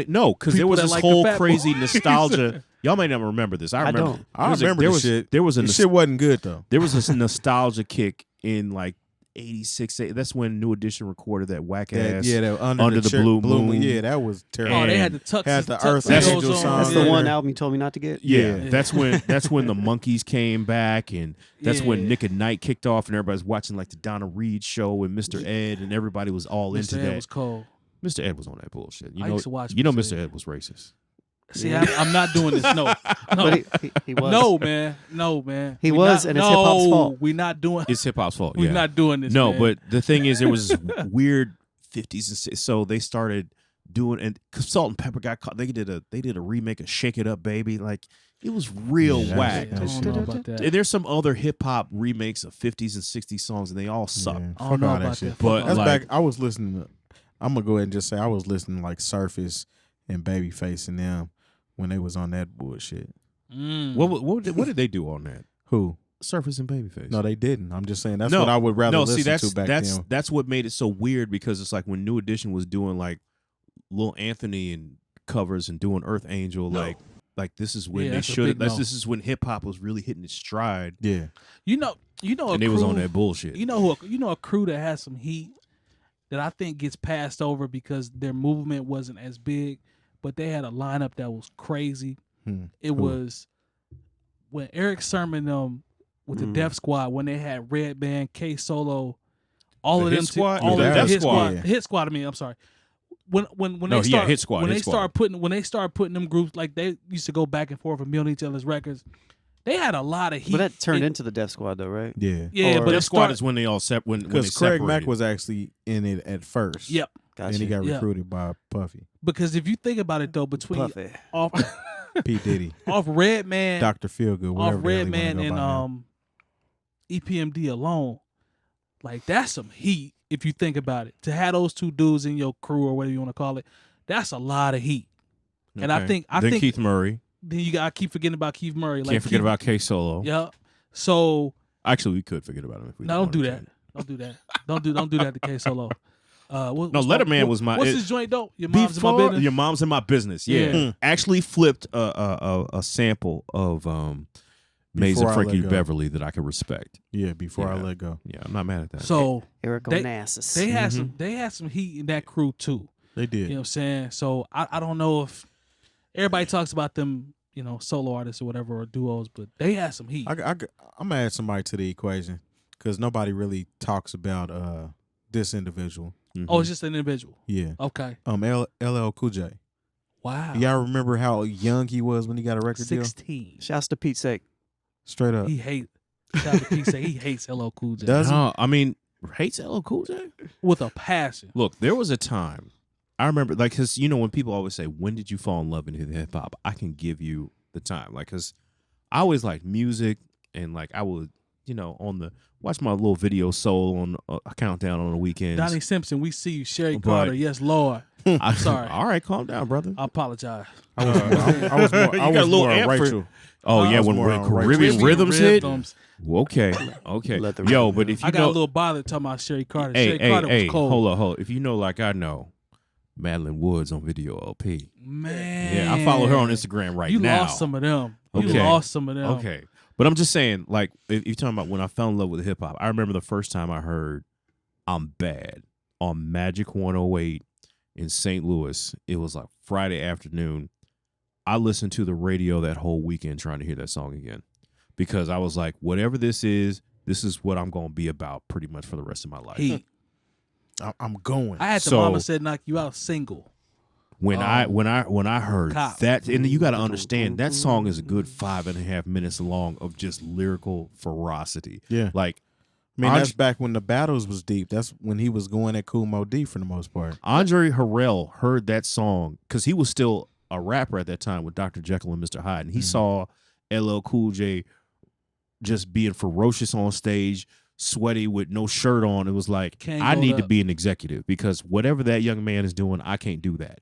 no, because there People was that this like the whole Fat crazy Boys. nostalgia. Y'all may not remember this. I remember. don't. I remember there the was shit. There was a The shit wasn't good though. there was this nostalgia kick in like 86. That's when New Edition recorded that whack ass. That Under the Blue Moon. Yeah, that was terrible. Oh, they And had the tux. had the tux Earth videos Angel on. song. That's Yeah. the one album you told me not to get. Yeah, Yeah. that's when the Monkees came back, and that's when Yeah. Nick at Night kicked off, and everybody's watching like the Donna Reed show and Mr. Ed, and everybody was all into Mr. Ed that. was cold. Mr. Ed was on that bullshit. You I know, used to watch you know, Mr. Mr. Ed was racist. See, Yeah. I'm not doing this. No, But he was. no, man, no, man. He We was, not- and it's hip-hop's fault. We're not doing. It's hip hop's fault. We're Yeah, not doing this. no, man. but the thing is, there was this weird 50s and 60s, so they started doing, and cause Salt and Pepper got caught. They did a remake of Shake It Up, Baby. Like it was real Yeah, whack. I don't know about that. And there's some other hip hop remakes of 50s and 60s songs, and they all suck. Yeah, I don't fuck know all about that shit. that. But Fuck That's all like- back. I was listening to. I'm gonna go ahead and just say I was listening to like Surface and Babyface and them when they was on that bullshit. Mm. What did they do on that? Who? Surface and Babyface. No, they didn't. I'm just saying that's No, what I would rather no, listen see, that's to back that's then. that's what made it so weird, because it's like when New Edition was doing like Lil Anthony and covers and doing Earth Angel, like this is when Yeah, they that's a should. big no. This is when hip hop was really hitting its stride, Yeah, You know, a and they crew, was on that bullshit. You know a crew that has some heat that I think gets passed over because their movement wasn't as big, but they had a lineup that was crazy. It Who? was when Eric Sermon with the Def Squad, when they had Red Band, K Solo, all The of Hit them, Squad? all Yeah, of the the Hit Hit Squad. Squad, Hit Squad. I mean, I'm sorry. When No, they yeah, start Hit Squad, when Hit they Squad. start putting them groups, like they used to go back and forth and be on each other's records. They had a lot of heat. But that turned It- into the Def Squad, though, right? yeah. yeah, or- but Def it Squad started. is when they all when they Because Craig Mack separated. was actually in it at first. Yep, Gotcha. And he got Yeah. recruited by Puffy, because if you think about it though, between Puffy. off P Diddy, off Redman, Dr. Feelgood, off whatever the hell he wanna Redman go and by now. EPMD alone, like that's some heat if you think about it. To have those two dudes in your crew or whatever you want to call it, that's a lot of heat. And I Okay. think then Keith Murray. then you got to keep forgetting about Keith Murray. Can't forget about K Solo. Yeah. So Actually, we could forget about him if we. no, don't wanted do to. that. Don't do that. Don't do that to K Solo. What's Letterman was my- What's it- his joint though? Your mom's in my Before business. Your mom's in my business. Yeah, Yeah. actually flipped a sample of Maze Before and I Frankie Let Go. Beverly that I could respect. Yeah, before I Yeah. let go. Yeah, I'm not mad at that. So Eric They- Onassis. they had some heat in that crew too. They did. You know what I'm saying? So I don't know if everybody talks about them, solo artists or whatever or duos, but they had some heat. I'm gonna add somebody to the equation because nobody really talks about this individual. Mhm. Oh, it's just an individual. Yeah, Okay. LL Cool J. Wow. Y'all remember how young he was when he got a record deal? 16. Shouts to Pete's sake. Straight up. He hates. Shout out to P. Say he hates LL Cool J Does he? No, I mean, hates LL Cool J. with a passion. Look, there was a time I remember, like, because when people always say, "When did you fall in love into hip hop?" I can give you the time, like, because I always liked music, and like I would, watch my little video soul on a countdown on the weekends. Donnie Simpson, we see you. Sherry But- Carter, yes, Lord. I'm sorry. All right, calm down, brother. I apologize. I was more. You I got a was little more on amp for- Rachel. Oh I yeah, was when more on Caribbean Rachel. rhythms hit. Rhythms. Okay. Let the Yo, rhythm but know. if you I got a know, little bother talking about Sherry Carter. hey, Sherry Carter hey, was cold. hold on. If you know, like I know, Madeline Woods on Video LP. Man. Yeah, I follow her on Instagram right you now. lost some of them. You Okay. lost some of them. Okay. But I'm just saying, like, if you're talking about when I fell in love with hip hop, I remember the first time I heard I'm Bad on Magic 108 in St. Louis. It was like Friday afternoon. I listened to the radio that whole weekend trying to hear that song again because I was like, whatever this is what I'm going to be about pretty much for the rest of my life. Heat. I'm going. I had the So- Mama Said Knock You Out single. When I heard Cop. that, and you got to understand that song is a good 5.5 minutes long of just lyrical ferocity. Yeah. Like, I mean, Andre- that's back when the battles was deep. That's when he was going at Kool Mo D for the most part. Andre Harrell heard that song because he was still a rapper at that time with Dr. Jekyll and Mr. Hyde, and he saw LL Cool J just being ferocious on stage, sweaty with no shirt on. It was like, Can't I go need to up. be an executive because whatever that young man is doing, I can't do that.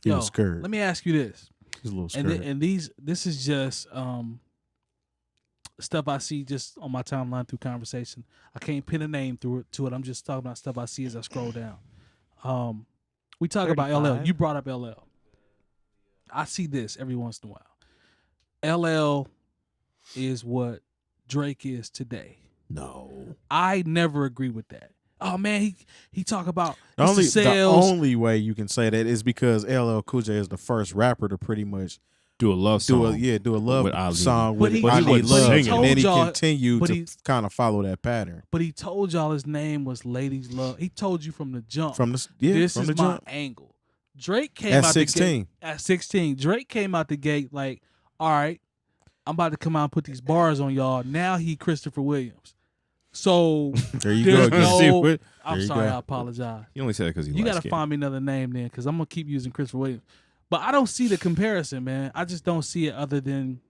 He Yo, was scared. let me ask you this. He's a little And scared. this is just stuff I see just on my timeline through conversation. I can't pin a name to it. I'm just talking about stuff I see as I scroll down. We talk about LL. 35. You brought up LL. I see this every once in a while. LL is what Drake is today. No. I never agree with that. Oh man, he talk about The it's only, the sales. the only way you can say that is because LL Cool J is the first rapper to pretty much Do a love song. do a love with Ali. song But with he- Ali but he Love, singing. and then he told y'all- continued but to he- kind of follow that pattern but he told y'all his name was Ladies Love. He told you from the jump. from the This from is the my jump angle. Drake came at out 16. the gate at 16. Drake came out the gate like, all right, I'm about to come out and put these bars on y'all. Now he Christopher Williams. So There you go there's again. See no. what- I'm There you sorry, go. I apologize. You only say that because You got to find me another name then, because I'm gonna keep using Christopher Williams. But I don't see the comparison, man. I just don't see it other than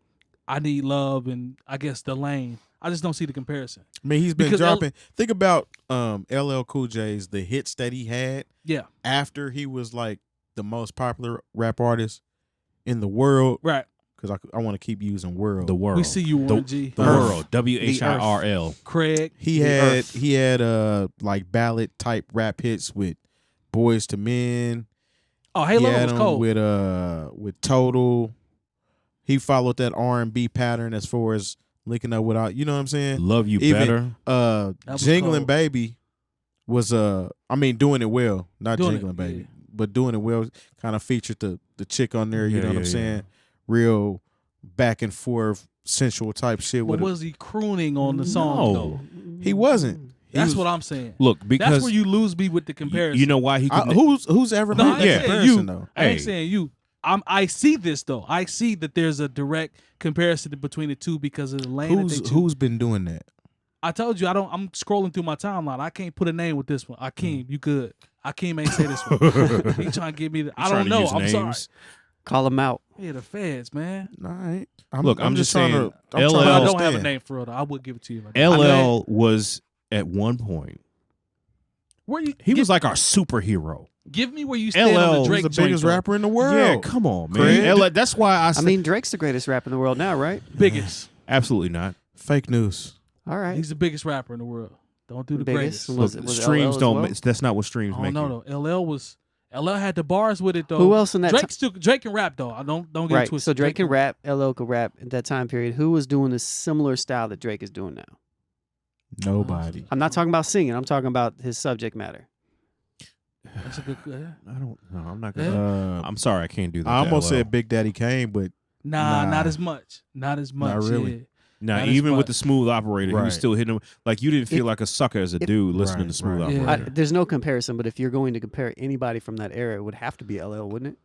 I Need Love and I guess The Lane. I just don't see the comparison. I mean, he's been Because dropping. Think about LL Cool J's the hits that he had Yeah, after he was like the most popular rap artist in the world. right. Because I want to keep using world. The world. We see you, Warren G. The Earth. world. WHIRL. Craig. He The had Earth. like ballad type rap hits with Boys to Men. Oh, Hey He Logo had was them cold. with Total. He followed that R&B pattern as far as linking up with, you know what I'm saying? Love You Even, Better. That was Jingling cold. Baby was doing it well, not Doing it, Jingling Baby, yeah. but doing it well. Kind of featured the chick on there. You Yeah, know what yeah, I'm yeah. saying? Real back and forth sensual type shit. But With was he crooning on the song though? He wasn't. He That's was- what I'm saying. Look, because That's where you lose me with the comparison. you know why he could who's ever No, made I that ain't saying comparison you. though? I ain't Hey. saying you. I see this though. I see that there's a direct comparison between the two because of the lane that they choose. Who's been doing that? I told you I'm scrolling through my timeline. I can't put a name with this one. Akeem, you good? Akeem ain't say this one. He trying to give me the. I don't know. I'm sorry. Call him out. Yeah, the feds, man. All right. Look, I'm just trying saying, to. I'm LL trying But to I don't have a understand. name for it. I would give it to you. if I did. LL was at one point. Where you? He was like our superhero. Give me where you stand on LL the was Drake He's the joint, biggest though. rapper in the world. Yeah, come on, man. Craig. LL, that's why I I said mean, Drake's the greatest rapper in the world now, right? Biggest. absolutely not. Fake news. All right. He's the biggest rapper in the world. Don't do the Biggest. greatest. Was Look, it- was it streams LL as don't. well? Make, that's not what streams I make. don't know though. LL had the bars with it though. Who else in that Drake can rap though. I don't get it Right. twisted. So Drake can rap, LL could rap at that time period. Who was doing a similar style that Drake is doing now? Nobody. I'm not talking about singing. I'm talking about his subject matter. That's a good. I don't. No, I'm not gonna. I'm sorry, I can't do that. I to almost LL. said Big Daddy Kane, but Nah, Nah. not as much. Not as much. really. Yeah. Now, Not as even with much. the Smooth Operator, he was Right. still hitting him. Like you didn't feel If- like a sucker as a dude listening Right, to Smooth right. Yeah. Operator. There's no comparison, but if you're going to compare anybody from that era, it would have to be LL, wouldn't it?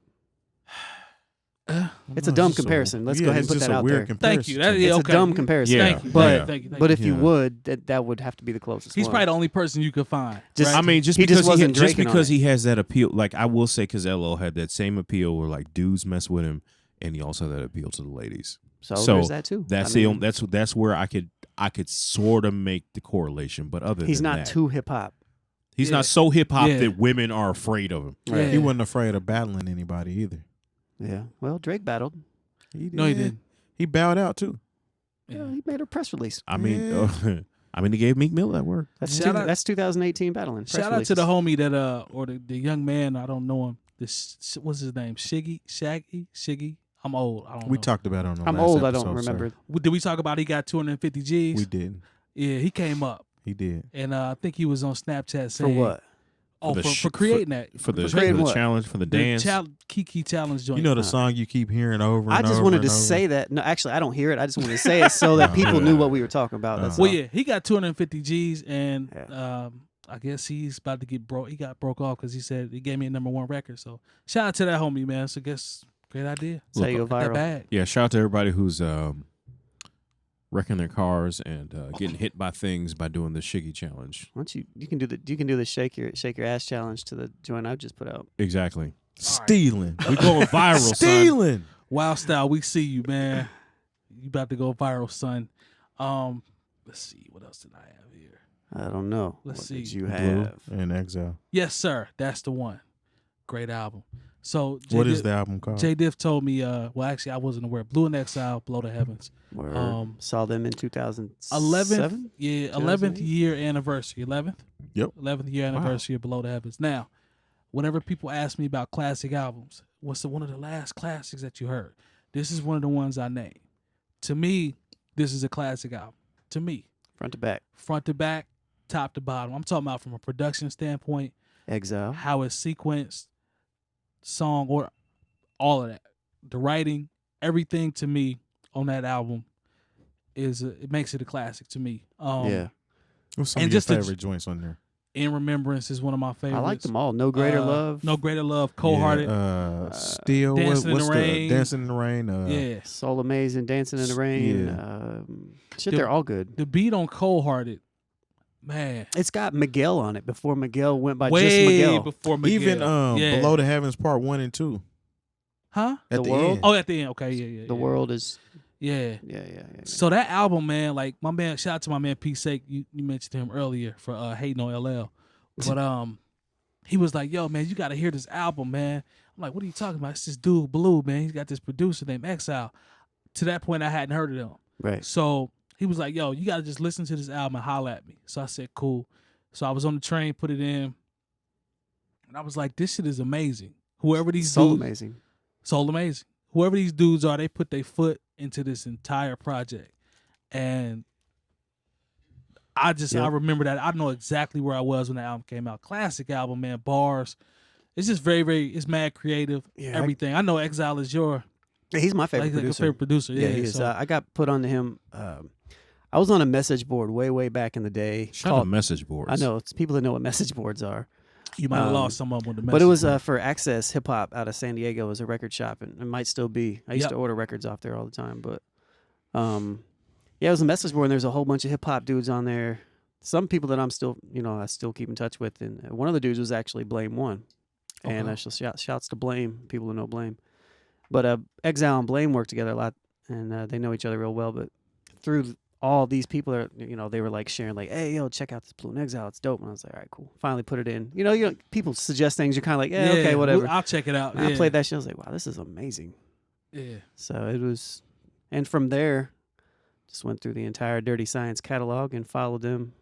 It's a No, dumb just comparison. Let's yeah, go ahead and it's put just that a out weird there. comparison Thank you. to That, me. yeah, It's okay. a dumb comparison. Yeah. Thank you. But Thank you. but if you Yeah. would, that would have to be the closest. He's one. probably the only person you could find. Just- right? I mean, just He just because wasn't just Draking on because it. he has that appeal. Like I will say, because LL had that same appeal where like dudes mess with him, and he also had that appeal to the ladies. So, so there's that too. That's I mean, that's where I could sort of make the correlation. But other he's than not that, too hip hop. he's Yeah. not so hip hop Yeah. that women are afraid of him. Yeah. He wasn't afraid of battling anybody either. Yeah. Well, Drake battled. No, he didn't. He bowed out too. Yeah, he made a press release. I mean, Yeah. I mean, he gave Meek Mill that word. That's Shout out- that's 2018 battling. Press Shout out to the releases. homie that or the young man. I don't know him. This what's his name? Shiggy. I'm old. I don't We know. talked about it on the I'm last old. I episode, don't remember. sir. Did we talk about he got 250 G's? We didn't. Yeah, he came up, He did. and I think he was on Snapchat For saying what? Oh, For the for creating that for the, creating for the what? challenge, for the dance. 𝐾𝐃𝐃𝐃 challenge joint. You know the song you keep hearing over and I just over wanted and to over? say that. No, actually, I don't hear it. I just wanted to say it so that No, people yeah. knew what we were talking about. That's Well, all. yeah, he got 250 G's, and Yeah. I guess he's about to get broke. He got broke off because he said he gave me a #1 record. So shout out to that homie, man. So I guess great idea. That's how you go Got that viral. bag. Yeah, shout out to everybody who's wrecking their cars and getting hit by things by doing the Shiggy challenge. Why don't you can do the shake your ass challenge to the joint I just put out. Exactly. Stealing. We going viral, son. Stealing. Wild Style, we see you, man. You about to go viral, son. Let's see, what else did I have here? I don't know. Let's What see. did you Blue have? and Exile. Yes, sir. That's the one. Great album. So What is the album called? Jay Diff told me, well, actually, I wasn't aware. Blue and Exile, Below the Heavens. Word. Saw them in 2007. 11th year anniversary. 11th? Yep. 11th year anniversary of Below the Heavens. Now, whenever people ask me about classic albums, what's one of the last classics that you heard? This is one of the ones I named. To me, this is a classic album. To me. Front to back. Front to back, top to bottom. I'm talking about from a production standpoint, Exile. how it's sequenced, song, or all of that. The writing, everything to me on that album it makes it a classic to me. Yeah. What's some and of your just the- favorite joints on there? In Remembrance is one of my favorites. I like them all. No Greater Love. No Greater Love. Cold Hearted. Still, Dancing in what's the Rain. Dancing in the Rain? Yeah. Soul Amazing, Dancing in the Rain. They're all good. The beat on Cold Hearted, man. It's got Miguel on it before Miguel went by Way just Miguel. before Miguel. Even Yeah. Below the Heavens Part 1 and 2. Huh? At The the World? end. Oh, at the end. Okay, yeah. The World is. Yeah. Yeah. So that album, man, like my man, shout out to my man 𝐶𝐄𝐃𝐃. You mentioned him earlier for hating on LL. But he was like, yo, man, you gotta hear this album, man. I'm like, what are you talking about? It's this dude Blue, man. He's got this producer named Exile. To that point I hadn't heard of them. Right. So he was like, yo, you gotta just listen to this album and holler at me. So I said, cool. So I was on the train, put it in, and I was like, this shit is amazing. Whoever these So dudes, amazing. Soul Amazing. Whoever these dudes are, they put their foot into this entire project. And I remember that. I know exactly where I was when the album came out. Classic album, man. Bars. It's just it's mad creative. Yeah, everything. I know Exile is your He's my favorite like, producer. your favorite producer. Yeah, he is. so- I got put onto him. I was on a message board way back in the day. Shout out message boards. I know it's people that know what message boards are. you might have lost some of them with the message. But it was for Access Hip Hop out of San Diego. It was a record shop, and it might still be. I used Yep. to order records off there all the time. But yeah, it was a message board, and there's a whole bunch of hip hop dudes on there. Some people that I'm still, I still keep in touch with, and one of the dudes was actually Blame One, and Okay. shouts to Blame, people who know Blame. But Exile and Blame work together a lot, and they know each other real well. But through all these people are, they were like sharing, like, hey, yo, check out this Blue and Exile, it's dope. And I was like, all right, cool. Finally put it in. People suggest things, you're kind of like, yeah, okay, whatever. I'll check it out. And Yeah. I played that shit. I was like, wow, this is amazing. Yeah. So it was, and from there, just went through the entire Dirty Science catalog and followed them,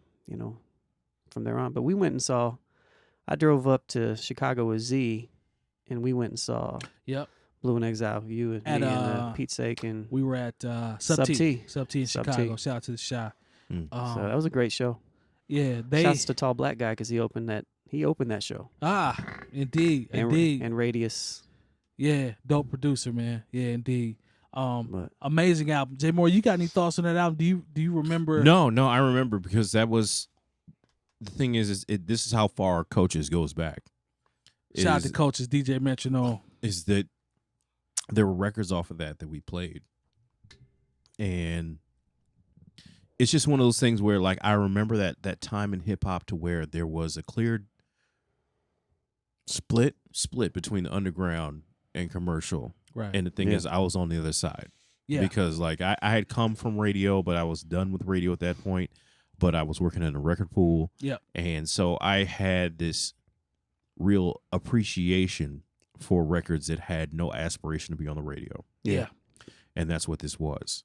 from there on. But we went and saw, I drove up to Chicago with Z, and we went and saw Yep. Blue and Exile, you and At, me and 𝗡𝐄𝐃, and We were at Sub T. Sub T in Sub Chicago. T. Shout out to the Shy. Mm. so that was a great show. Yeah, they Shouts to Tall Black Guy because he opened that show. indeed. And Radius. Yeah, dope producer, man. Yeah, indeed. But Amazing album. Jay Moore, you got any thoughts on that album? Do you remember? No, I remember because that was the thing. This is how far Coaches goes back. Shout out to coaches, DJ Metronome. Is that there were records off of that we played, and it's just one of those things where, like, I remember that time in hip hop to where there was a clear split between the underground and commercial. Right. And the thing is, I was on the other side. Yeah. Because, like, I had come from radio, but I was done with radio at that point. But I was working in a record pool. Yep. And so I had this real appreciation for records that had no aspiration to be on the radio. Yeah. And that's what this was.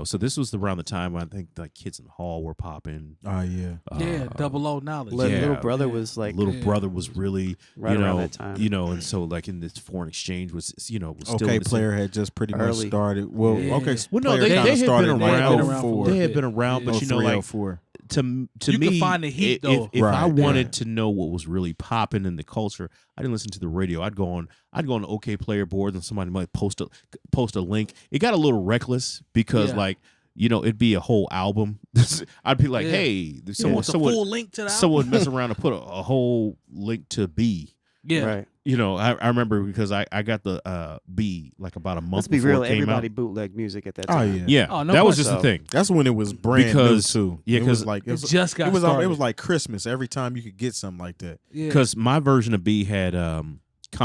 So this was around the time I think like Kids in the Hall were popping. Oh, yeah. Yeah, double O knowledge. Little Brother was like Little Brother was really right around that time. And so like in this foreign exchange was was still Okay, in the Player had just pretty much early. started. Well, Yeah. okay, Well, no, Player they kinda had started been in like around. 04. They had been around, but like 04. to You me, can find the heat, though. If I Right, wanted right. to know what was really popping in the culture, I didn't listen to the radio. I'd go on OK Player boards, and somebody might post a link. It got a little reckless because it'd be a whole album. I'd be like, Yeah. hey, What's someone the full link to the album? someone mess around and put a whole link to B. Yeah. Right. I remember because I got the B like about a month Let's be before real. it came Everybody out. bootleg music at that Oh, time. yeah. Yeah, Oh, no that was question. just the thing. That's when it was brand Because- new, too. yeah, it was 'cause like, It just got it was started. like Christmas every time you could get something like that. Yeah. Because my version of B had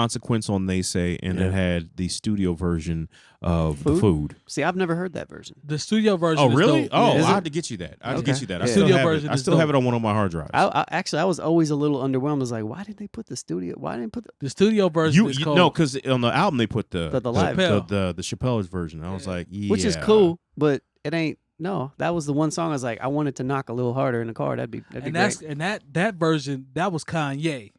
Consequence on They Say, and Yeah. it had the studio version of The Food. See, I've never heard that version. The studio version. Oh, is really? dope. Oh, Yeah. I had to get you that. I had to Okay. get you that. I Yeah. still Studio have version it. I is still have dope. it on one of my hard drives. Actually, I was always a little underwhelmed. I was like, why did they put the studio? Why didn't they put The studio version is You called. no, because on the album they put the live. Chappelle. the Chappelle's version. I was like, yeah, which is cool, but it ain't. No, that was the one song I was like, I wanted to knock a little harder in the car. That'd be and great. that version that was Kanye.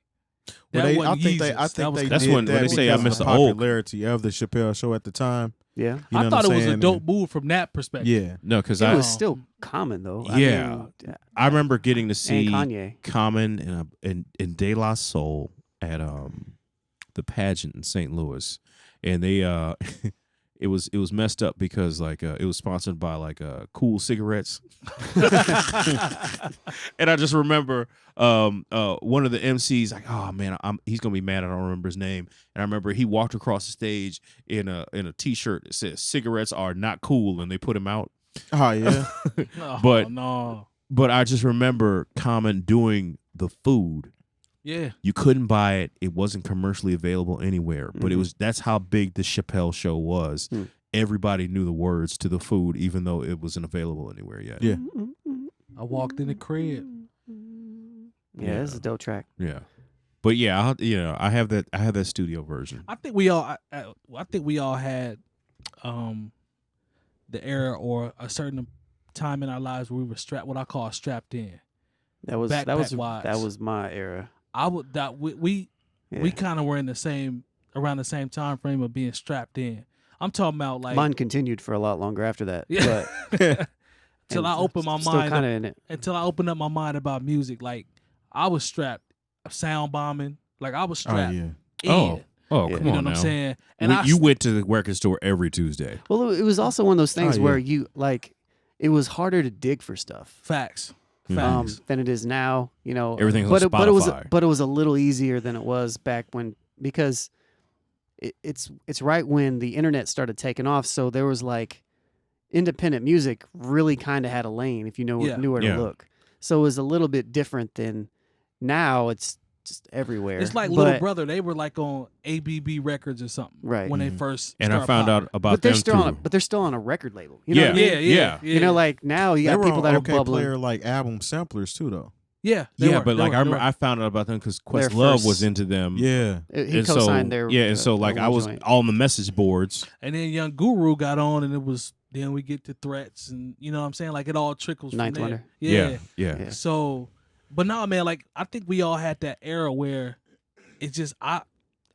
Well, That I wasn't think they, Yeezus. I That think was they That's did when that they say I because of missed the the oak. popularity of the Chappelle Show at the time. Yeah, You know I what thought I'm it was a saying? dope move from that perspective. Yeah, no, because it I was still common though. Yeah. I remember getting to and see Kanye. Common and De La Soul at the pageant in St. Louis, and they it was messed up because like it was sponsored by like Cool Cigarettes, and I just remember one of the MCs like, oh man, he's gonna be mad I don't remember his name, and I remember he walked across the stage in a T-shirt that says cigarettes are not cool, and they put him out. oh yeah. Oh, But- no. But I just remember Common doing The Food. Yeah. You couldn't buy it. It wasn't commercially available anywhere. But that's how big the Chappelle Show was. Mm. Everybody knew the words to The Food, even though it wasn't available anywhere yet. Yeah. I walked in the crib. Yeah, this is a dope track. Yeah. But yeah, I have that studio version. I think we all. I think we all had, the era or a certain time in our lives where we were strapped. What I call strapped in. That was Backpack-wise. my era. I would that we Yeah. kind of were in around the same time frame of being strapped in. I'm talking about like Mine continued for a lot longer after that. Yeah. But till I opened my still mind kind up, of in it. until I opened up my mind about music. Like I was strapped, sound bombing. Like I was Oh strapped. yeah. in. Oh, Yeah. come You know on what now. I'm saying? And You went to the record store every Tuesday. Well, it was also one of those things Oh, yeah. where you like it was harder to dig for stuff facts. Mhm. Facts. than it is now. You know, Everything's but on but it was Spotify. but it was a little easier than it was back when because it's right when the internet started taking off. So there was like independent music really kind of had a lane if you knew where Yeah. to look. So it was a little bit different than now. It's just everywhere. It's like But- Little Brother. They were like on ABB Records or something, Right. When they Mhm. first And I started found popping. out about but they're them still through. on. But they're still on a record label. You know Yeah. what I mean? Yeah. You know, like now you They got were people on that are OK bubbling. Player like album samplers too, though. yeah, Yeah, but like I they remember were. I found out about them because Their Questlove first- was into them. Yeah. He and co-signed so, their and so like their I one was joint. on the message boards. And then Young Guru got on, and it was then we get to Threats, and you know what I'm saying, like it all trickles Ninth from there. Wonder. Yeah. Yeah. So, but no, man, like I think we all had that era where it's just I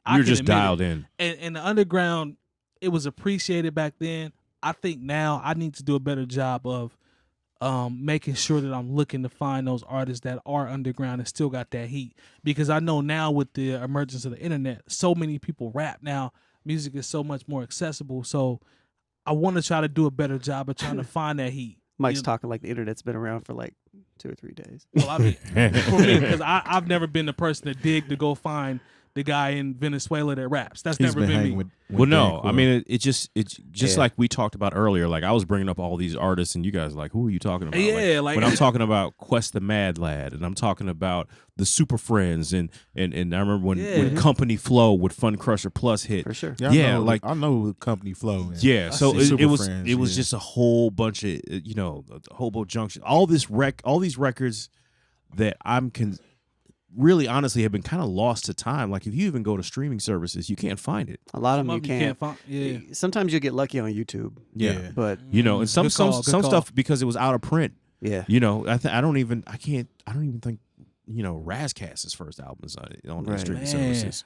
You're can just admit it. dialed in. And the underground, it was appreciated back then. I think now I need to do a better job of making sure that I'm looking to find those artists that are underground and still got that heat. Because I know now with the emergence of the internet, so many people rap now. Music is so much more accessible. So I want to try to do a better job of trying to find that heat. Mike's You know? talking like the internet's been around for like 2 or 3 days. Well, I mean, for me, because I've never been the person to dig to go find the guy in Venezuela that raps. That's He's never been been hanging me. with Well, no, Dan I Quill. mean it's just Yeah. like we talked about earlier. Like I was bringing up all these artists, and you guys are like, who are you talking about? Yeah, like- when I'm talking about Quest the Mad Lad, and I'm talking about the Super Friends, and I remember when Company Flow with Fun Crusher Plus hit. For sure. I yeah, know, like- I know Company Flow. Man. Yeah, so see it Super was Friends, it was yeah. just a whole bunch of Hobo Junction, all these records that really honestly have been kind of lost to time. Like if you even go to streaming services, you can't find it. A lot of Some them you of 'em can't. find. Yeah. Sometimes you get lucky on YouTube, Yeah. but And some Good call, good some call. stuff because it was out of print. yeah. I don't even think Razcast's first album is on Right. streaming Man. services.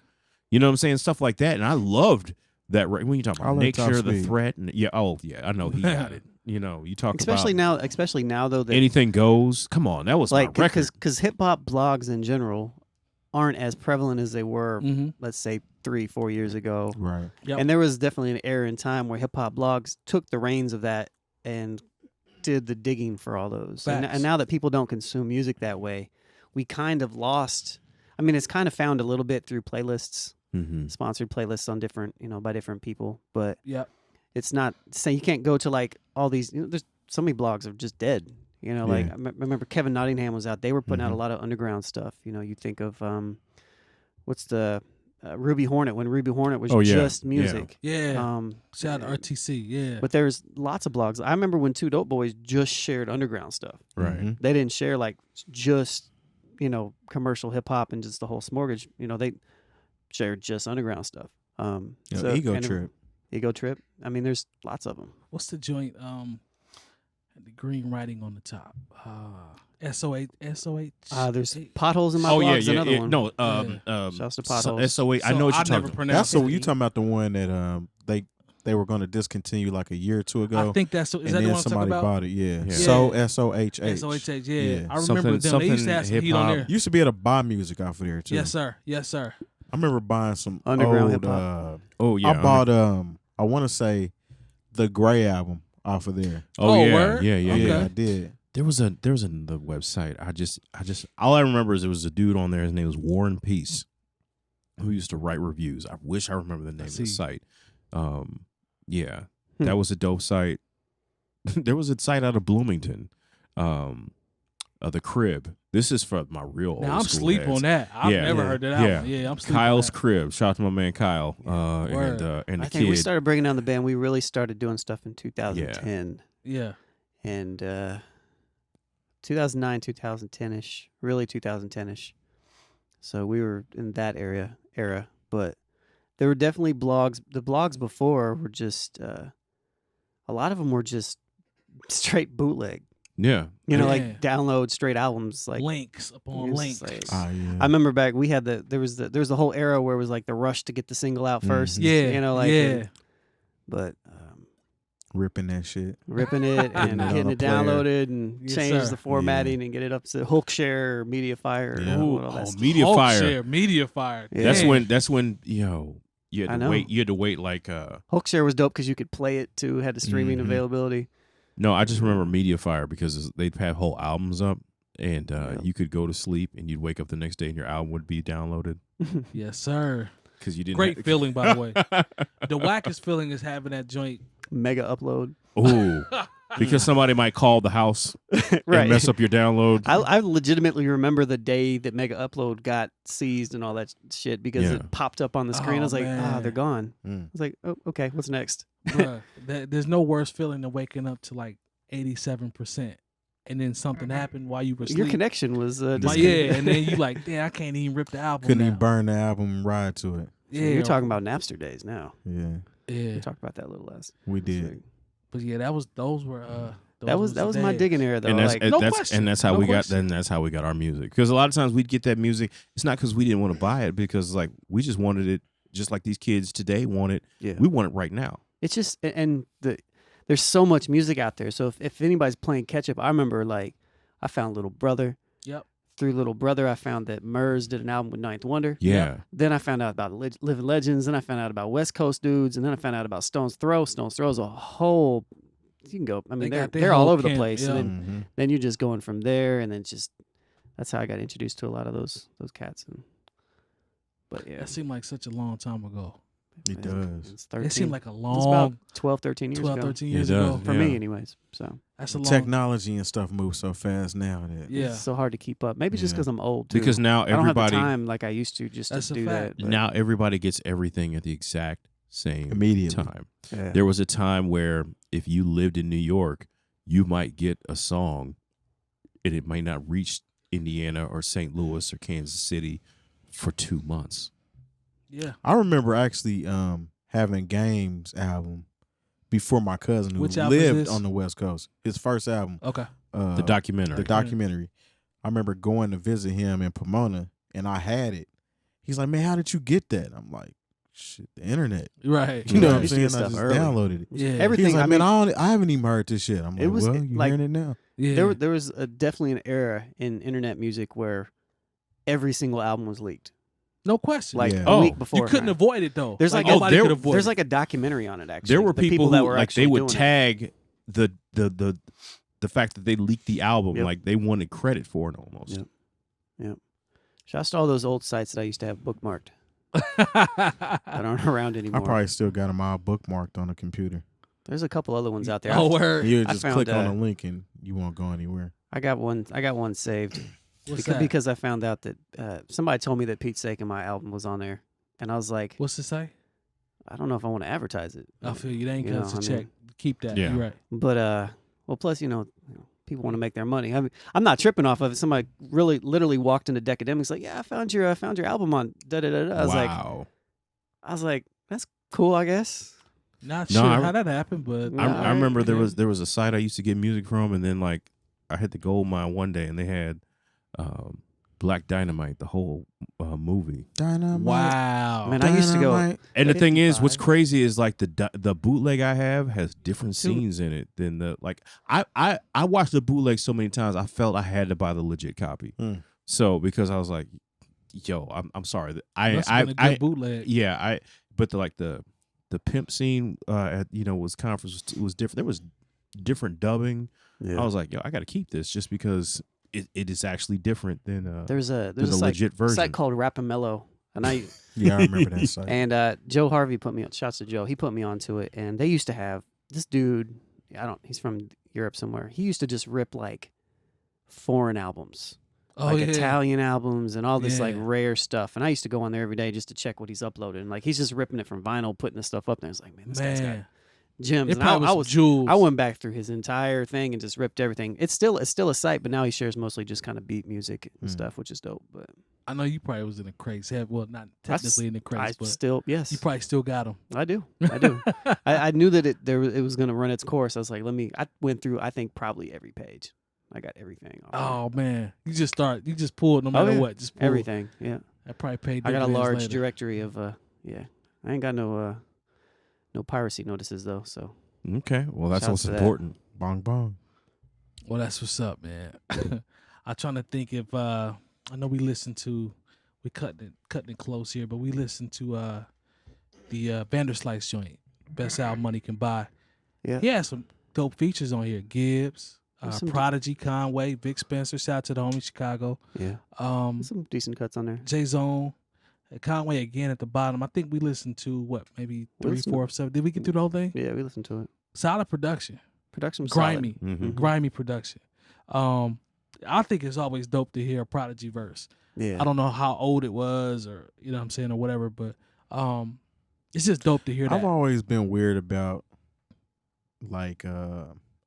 You know what I'm saying? Stuff like that, and I loved that. When you talk I about love Top Nature, the Speed. Threat, and I know he got it. You talk Especially about now though that Anything Goes. Come on, that was like my record. because hip hop blogs in general aren't as prevalent as they were, Mm-hmm. let's say 3-4 years ago. Right. Yep. And there was definitely an era in time where hip hop blogs took the reins of that and did the digging for all those. Facts. And now that people don't consume music that way, we kind of lost. I mean, it's kind of found a little bit through playlists, Mm-hmm. sponsored playlists on different, by different people, but Yep. it's not say you can't go to like all these. There's so many blogs are just dead. Like Yeah. I remember Kevin Nottingham was out. They were putting out a Mhm. lot of underground stuff. You think of what's the Ruby Hornet when Ruby Hornet was Oh, yeah. just music. Yeah. Shout out to RTC. Yeah. But there's lots of blogs. I remember when Two Dope Boys just shared underground stuff. Right. Mhm. They didn't share like just commercial hip hop and just the whole smorgasbord. They shared just underground stuff. Ego Trip. Ego Trip. I mean, there's lots of them. What's the joint? The green writing on the top. SOH. There's Potholes in My Oh Blogs. yeah. Another one. No. Shouts to Potholes. SOH. I So know what I you're talking never about. pronounced That's it. you talking about the one that they were going to discontinue like a year or two ago. I think is and that then the one I'm talking somebody about? bought it. Yeah. Yeah. So SOHH. SOH. Yeah. Yeah. I remember them. They used to have some heat on hip-hop. there. You used to be able to buy music off of there too. Yes, sir. Yes, sir. I remember buying some Underground old, hip-hop. Oh yeah. I bought I want to say the Gray album off of there. Oh, yeah. word? Yeah. Okay. Yeah, I did. There was another website. I just all I remember is there was a dude on there. His name was War and Peace, who used to write reviews. I wish I remember the name of the site. Yeah, that was a dope site. There was a site out of Bloomington, the Crib. This is for my real Now old I'm school sleep heads. on that. I've Yeah. never heard that album. Yeah, I'm sleep Kyle's on that. Crib. Shout out to my man Kyle Word. and the I think kid. we started breaking down the band. We really started doing stuff in 2010. Yeah. And 2009, 2010-ish, really 2010-ish. So we were in that era, but there were definitely blogs. The blogs before were just, a lot of them were just straight bootleg. Yeah. You know, Yeah. like download straight albums, like Links upon it's links. like- Ah, yeah. I remember back we had there was the whole era where it was like the rush to get the single out first. Yeah. You know, like yeah. but ripping that shit. ripping it and it on getting a it player. downloaded and Yes, change sir. the formatting and get it up to Hookshare or Mediafire or Yeah. all that stuff. Media Hulk Fire. Share, Media Fire. Yeah. That's when you I had know. to wait. You had to wait like Hookshare was dope because you could play it too, had the streaming Mhm. availability. No, I just remember Mediafire because they'd have whole albums up, and Yep. you could go to sleep, and you'd wake up the next day, and your album would be downloaded Yes, sir. because you didn't. Great feeling, by the way. The wackest feeling is having that joint. Mega upload. Ooh, because somebody might call the house and Right. mess up your download. I legitimately remember the day that Mega Upload got seized and all that shit because Yeah. it popped up on the screen. Oh, I was like, man. they're gone. Mm. I was like, oh, okay, what's next? Bruh, there's no worse feeling than waking up to like 87%, and then something happened while you were asleep. Your connection was Like, disconnected. yeah, and then you like, damn, I can't even rip the album. Couldn't now. even burn the album and ride to it. Yeah, You're talking about Napster days now. Yeah, Yeah, We talked about that a little less. we did. but yeah, those were That was my days. digging era though. and that's Like, No question. and that's how No we got. question. Then that's how we got our music. Because a lot of times we'd get that music. It's not because we didn't want to buy it, because like we just wanted it, just like these kids today want it. yeah. We want it right now. It's just there's so much music out there. So if anybody's playing catch up, I remember like I found Little Brother. Yep. Through Little Brother, I found that Murs did an album with Ninth Wonder. Yeah. Then I found out about Living Legends. Then I found out about West Coast Dudes. And then I found out about Stone's Throw. Stone's Throw is a whole. You can go. I mean, They got their they're all whole over the camp, place. yeah. And Mhm. then you're just going from there, and then just that's how I got introduced to a lot of those cats. But yeah, That seemed like such a long time ago. It does. It's 13. It seemed like a It's about long 12, 13 years 12, ago. 13 It years does. ago. For Yeah. me, anyways. So That's a long. Technology and stuff moves so fast now that Yeah. it's so hard to keep up. Maybe just Yeah. because I'm old. Too. Because now I don't have the everybody time like I used to just That's to a do that. fact. but- now everybody gets everything at the exact same immediately. time. yeah. There was a time where if you lived in New York, you might get a song and it might not reach Indiana or St. Louis or Kansas City for 2 months. Yeah. I remember actually having Game's album before my cousin who Which album is lived this? on the West Coast. His first album, Okay. The documentary. the documentary. I remember going to visit him in Pomona, and I had it. He's like, "Man, how did you get that?" I'm like, "Shit, the internet." Right. You know what I'm used to saying? I get stuff just early. downloaded it. Yeah. Everything. He's like, I "Man, mean, I haven't even heard this shit." I'm It like, was, "Well, you like- hearing it now?" Yeah. there was definitely an era in internet music where every single album was leaked. No question. Like Yeah. a Oh, week before. you couldn't avoid it though. There's like nobody there- could avoid There's it. like a documentary on it. Actually, There were The people that who were like they actually would doing it. tag the fact that they leaked the album, Yep. like they wanted credit for it almost. Yep. Shouts to all those old sites that I used to have bookmarked that aren't around I anymore. probably still got them all bookmarked on the computer. There's a couple other ones out there. Oh, word. You I just found, click on a link and you won't go anywhere. I got one saved What's because, that? because I found out that somebody told me that 𝗏𝐄𝐀𝐃𝐒, my album, was on there, And I was like, What's it say? I don't know if I want to advertise it. I feel you. They ain't You cut know, us a I check. mean- Keep that. Yeah. You're right. But well, plus people want to make their money. I mean, I'm not tripping off of it. Somebody really literally walked into Decademics like, yeah, I found your album on da da da da. I was like, that's cool, I guess. Not No, sure I- how that happened, but I remember there okay. was a site I used to get music from, and then like I hit the gold mine one day, and they had Black Dynamite, the whole movie. Dynamite. Wow. Man, I used to go. Dynamite. And the thing is, what's 55. crazy is like the bootleg I have has different scenes in it than the like. I watched the bootleg so many times, I felt I had to buy the legit copy. Mm. So because I was like, yo, I'm sorry, Must have been a good bootleg. yeah, but the pimp scene at was conference was different. There was different dubbing. Yeah. I was like, yo, I got to keep this just because it is actually different than There's a a legit version. site called Rap-A-Mellow, and I Yeah, I remember that site. and Joe Harvey put me on. Shouts to Joe. He put me onto it, and they used to have this dude. He's from Europe somewhere. He used to just rip like foreign albums, Oh like yeah. Italian albums, and all this like Yeah. rare stuff. And I used to go on there every day just to check what he's uploaded. And like he's just ripping it from vinyl, putting this stuff up there. I was like, man, this guy's got Man, gems. it And probably was jewels. I went back through his entire thing and just ripped everything. It's still a site, but now he shares mostly just kind of beat music and stuff, which is dope. But I know you probably was in the crates. Well, not I s- technically in the I crates, but still yes, you probably still got them. I do. I knew that it was going to run its course. I was like, I went through I think probably every page. I got everything. off there. Oh man, you just pulled no matter yeah. what. Just pulled. Everything. Yeah, I probably paid. I got a dividends large later. directory of yeah. I ain't got no piracy notices though. So okay. Well, that's Shouts what's to that. important. Bong bong. Well, that's what's up, man. I'm trying to think if I know we cutting it close here, but we listened to the Vanderslice joint, Best Album Money Can Buy. yeah. He has some dope features on here. Gibbs, There's some Prodigy, Conway, Vic Spencer. Shout out to the homie Chicago. Yeah. Um, Some decent cuts on there. J Zone, Conway again at the bottom. I think we listened to maybe We 3, listened- 4 of 7. Did we get through the whole thing? Yeah, we listened to it. Solid production, Production was grimy, Mhm. grimy production. I think it's always dope to hear a Prodigy verse. solid. Yeah. I don't know how old it was, or you know what I'm saying, or whatever, but it's just dope to hear that. I've always been weird about like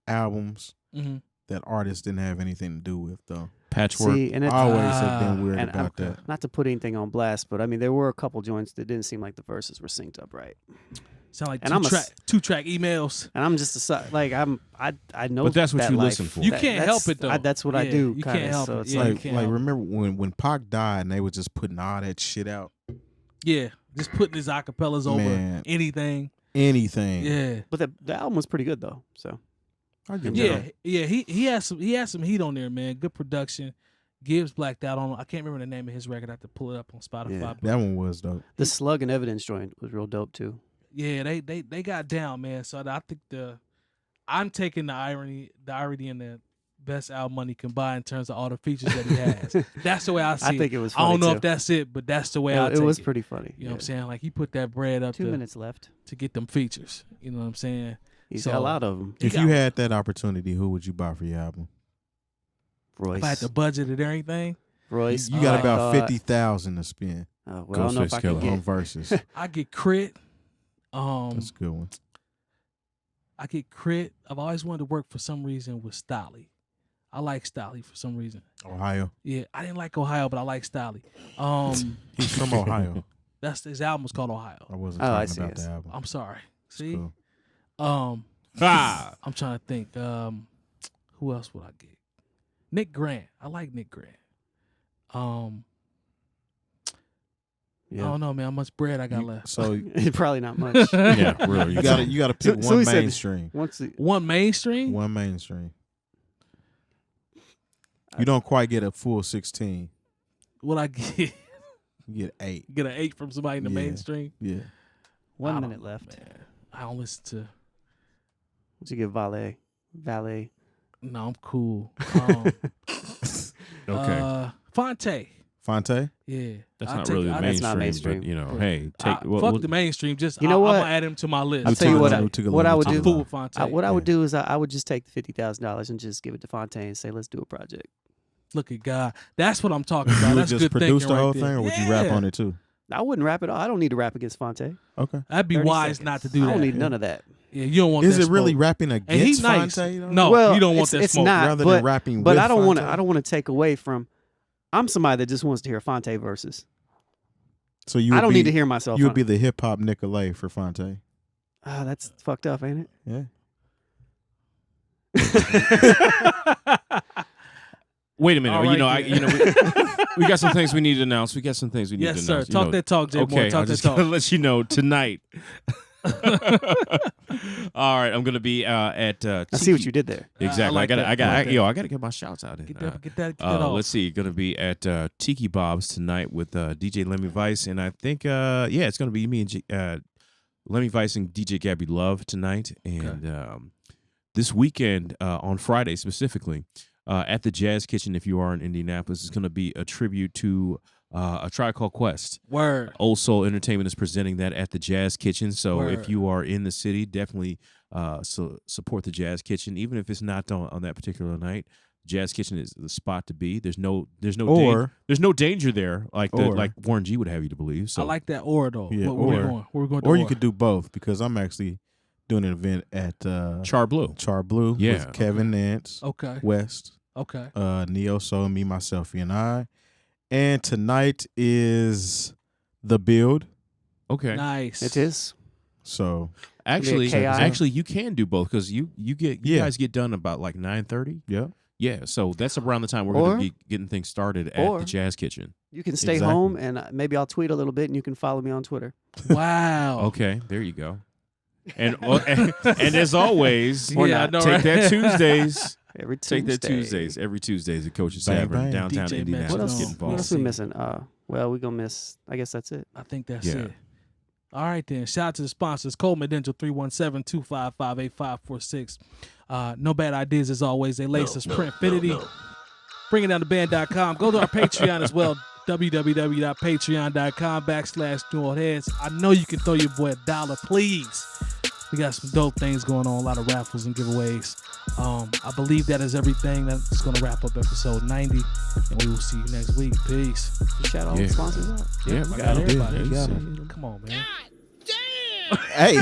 albums Mhm. that artists didn't have anything to do with though. Patchwork. See, and it, I always have been weird and about that. not to put anything on blast, but I mean there were a couple joints that didn't seem like the verses were synced up right. Sound like and I'm a s- two track emails. And I'm just like I know. But that's what that you life. listen for. You can't help it, though. That's what I Yeah, do. you kinda, can't help so it. It's Yeah, you like can't Like help it. remember when Pac died and they were just putting all that shit out. Yeah, just putting his acapellas over Man. anything. Anything. Yeah, but the album was pretty good though. So I give Yeah. that. yeah. He has some heat on there, man. Good production. Gibbs blacked out on. I can't remember the name of his record. I have to pull it up on Spotify. Yeah. but That one was dope. the Slug and Evidence joint was real dope too. yeah, they got down, man. So I think I'm taking the irony in the Best Album Money Can Buy in terms of all the features that he has. That's the way I see I it. think it was. I Funny don't know too. if that's it, but that's the way I it take was it. pretty funny. You know what I'm saying? Like he put that bread up 2 to minutes left. get them features. You know what I'm saying? He's So- got a lot of them. If got you one. had that opportunity, who would you buy for your album? Royce. If I had the budget and everything, Royce. You got I about thought- 50,000 to spend Well, I don't know if I Ghostface can Killer. on get. verses. I get Crit. That's a good one. I get Crit. I've always wanted to work for some reason with Stolly. I like Stolly for some reason. Ohio. Yeah, I didn't like Ohio, but I like Stolly. He's from Ohio. That's his album was called Ohio. I wasn't Oh, I talking see, about I see. the album. I'm sorry. It's See, cool. I'm trying to think. Who else would I get? Nick Grant. I like Nick Grant. I Yeah. don't know, man. How much bread I got left? So Probably not much. Yeah, really. you gotta pick So one he said- mainstream. Once the, One mainstream. One mainstream. You don't quite get a full 16. What I get? You get 8. Get an 8 from somebody in the Yeah. mainstream. Yeah. I 1 don't minute know, left. Man. I don't listen to. Once you get Valet. No, I'm cool. Okay. Fonte. Fonte? Yeah, That's I'll not take- really I'll- That's not mainstream, mainstream. but hey, take fuck the mainstream. Just You know I'm what? gonna add him to my list. I'll tell you what What I would I'm do. cool with Fonte. What I would Yeah. do is I would just take the $50,000 and just give it to Fontaine and say, let's do a project. Look at God. That's what I'm talking about. You would That's just good produce thinking the right whole there. thing, or would you rap Yeah. on it too? I wouldn't rap at all. I don't need to rap against Fonte. Okay. That'd be 30 wise seconds. not to do I that. don't need none of that. Yeah, you don't want. Is that it really smoke. rapping And he's against nice. Fonte? though? No, Well, you don't want that it's smoke. not, rather but, than rapping but with I don't want to. Fonte? I don't want to take away from. I'm somebody that just wants to hear Fonte verses. So you? I would don't be, need to hear myself. You would be the hip hop 𝗏𝐿𝐴 for Fonte. Ah, that's fucked up, ain't it? Yeah. Wait a minute. All right, We got some things we need to announce. We got some things we need Yes, to sir. announce. Talk that talk, Jay. Okay, Moore. I'm Talk that just gonna talk. let you know tonight. All right, I'm gonna be at. I see what you did there. Exactly. I like that. I I got. like I gotta get my shouts out. Get that off. Let's see. Gonna be at Tiki Bob's tonight with DJ Lemmy Vice, and I think it's gonna be me and Lemmy Vice and DJ Gabby Love tonight, and this weekend on Friday specifically at the Jazz Kitchen. If you are in Indianapolis, it's gonna be a tribute to a Tribe Called Quest. Word. Old Soul Entertainment is presenting that at the Jazz Kitchen. So Word. if you are in the city, definitely support the Jazz Kitchen, even if it's not on that particular night. Jazz Kitchen is the spot to be. There's no there's no danger there like Warren G would have you to believe. So I like that or though. Yeah, Where we going? Where we going? Or you could do both because I'm actually doing an event at Char Blue. with Kevin Nance, Okay. West, Okay. Neo Soul, me, myself, and I. And tonight is the build. Okay. Nice. It is. So Actually, KI. you can do both because you guys get done about like 9:30. yeah. Yeah, so that's around the time we're going to be getting things started at the Jazz Kitchen. You can stay Exactly. home, and maybe I'll tweet a little bit, and you can follow me on Twitter. Wow. Okay, there you go. And as always, Yeah, I know, take right? that Tuesdays. Every Take Tuesday. that Tuesdays. Every Tuesdays at Coach's Bang, Tavern, bang. downtown DJ Indianapolis. What Mention else? Get on- What else involved. we missing? Well, we're gonna miss. I guess that's it. I think that's Yeah. it. All right then. Shout out to the sponsors: Coleman Dental 317-255-8546. No bad ideas as always. They lace us. Printfinity. BringingDownTheBand.com. Go to our Patreon as well. www.patreon.com/NewOldHeads. I know you can throw your boy $1, please. We got some dope things going on. A lot of raffles and giveaways. I believe that is everything. That's going to wrap up episode 90, and we will see you next week. Peace. You shout all the sponsors out. Yeah, We we got got everybody. You got Come on, man. Hey.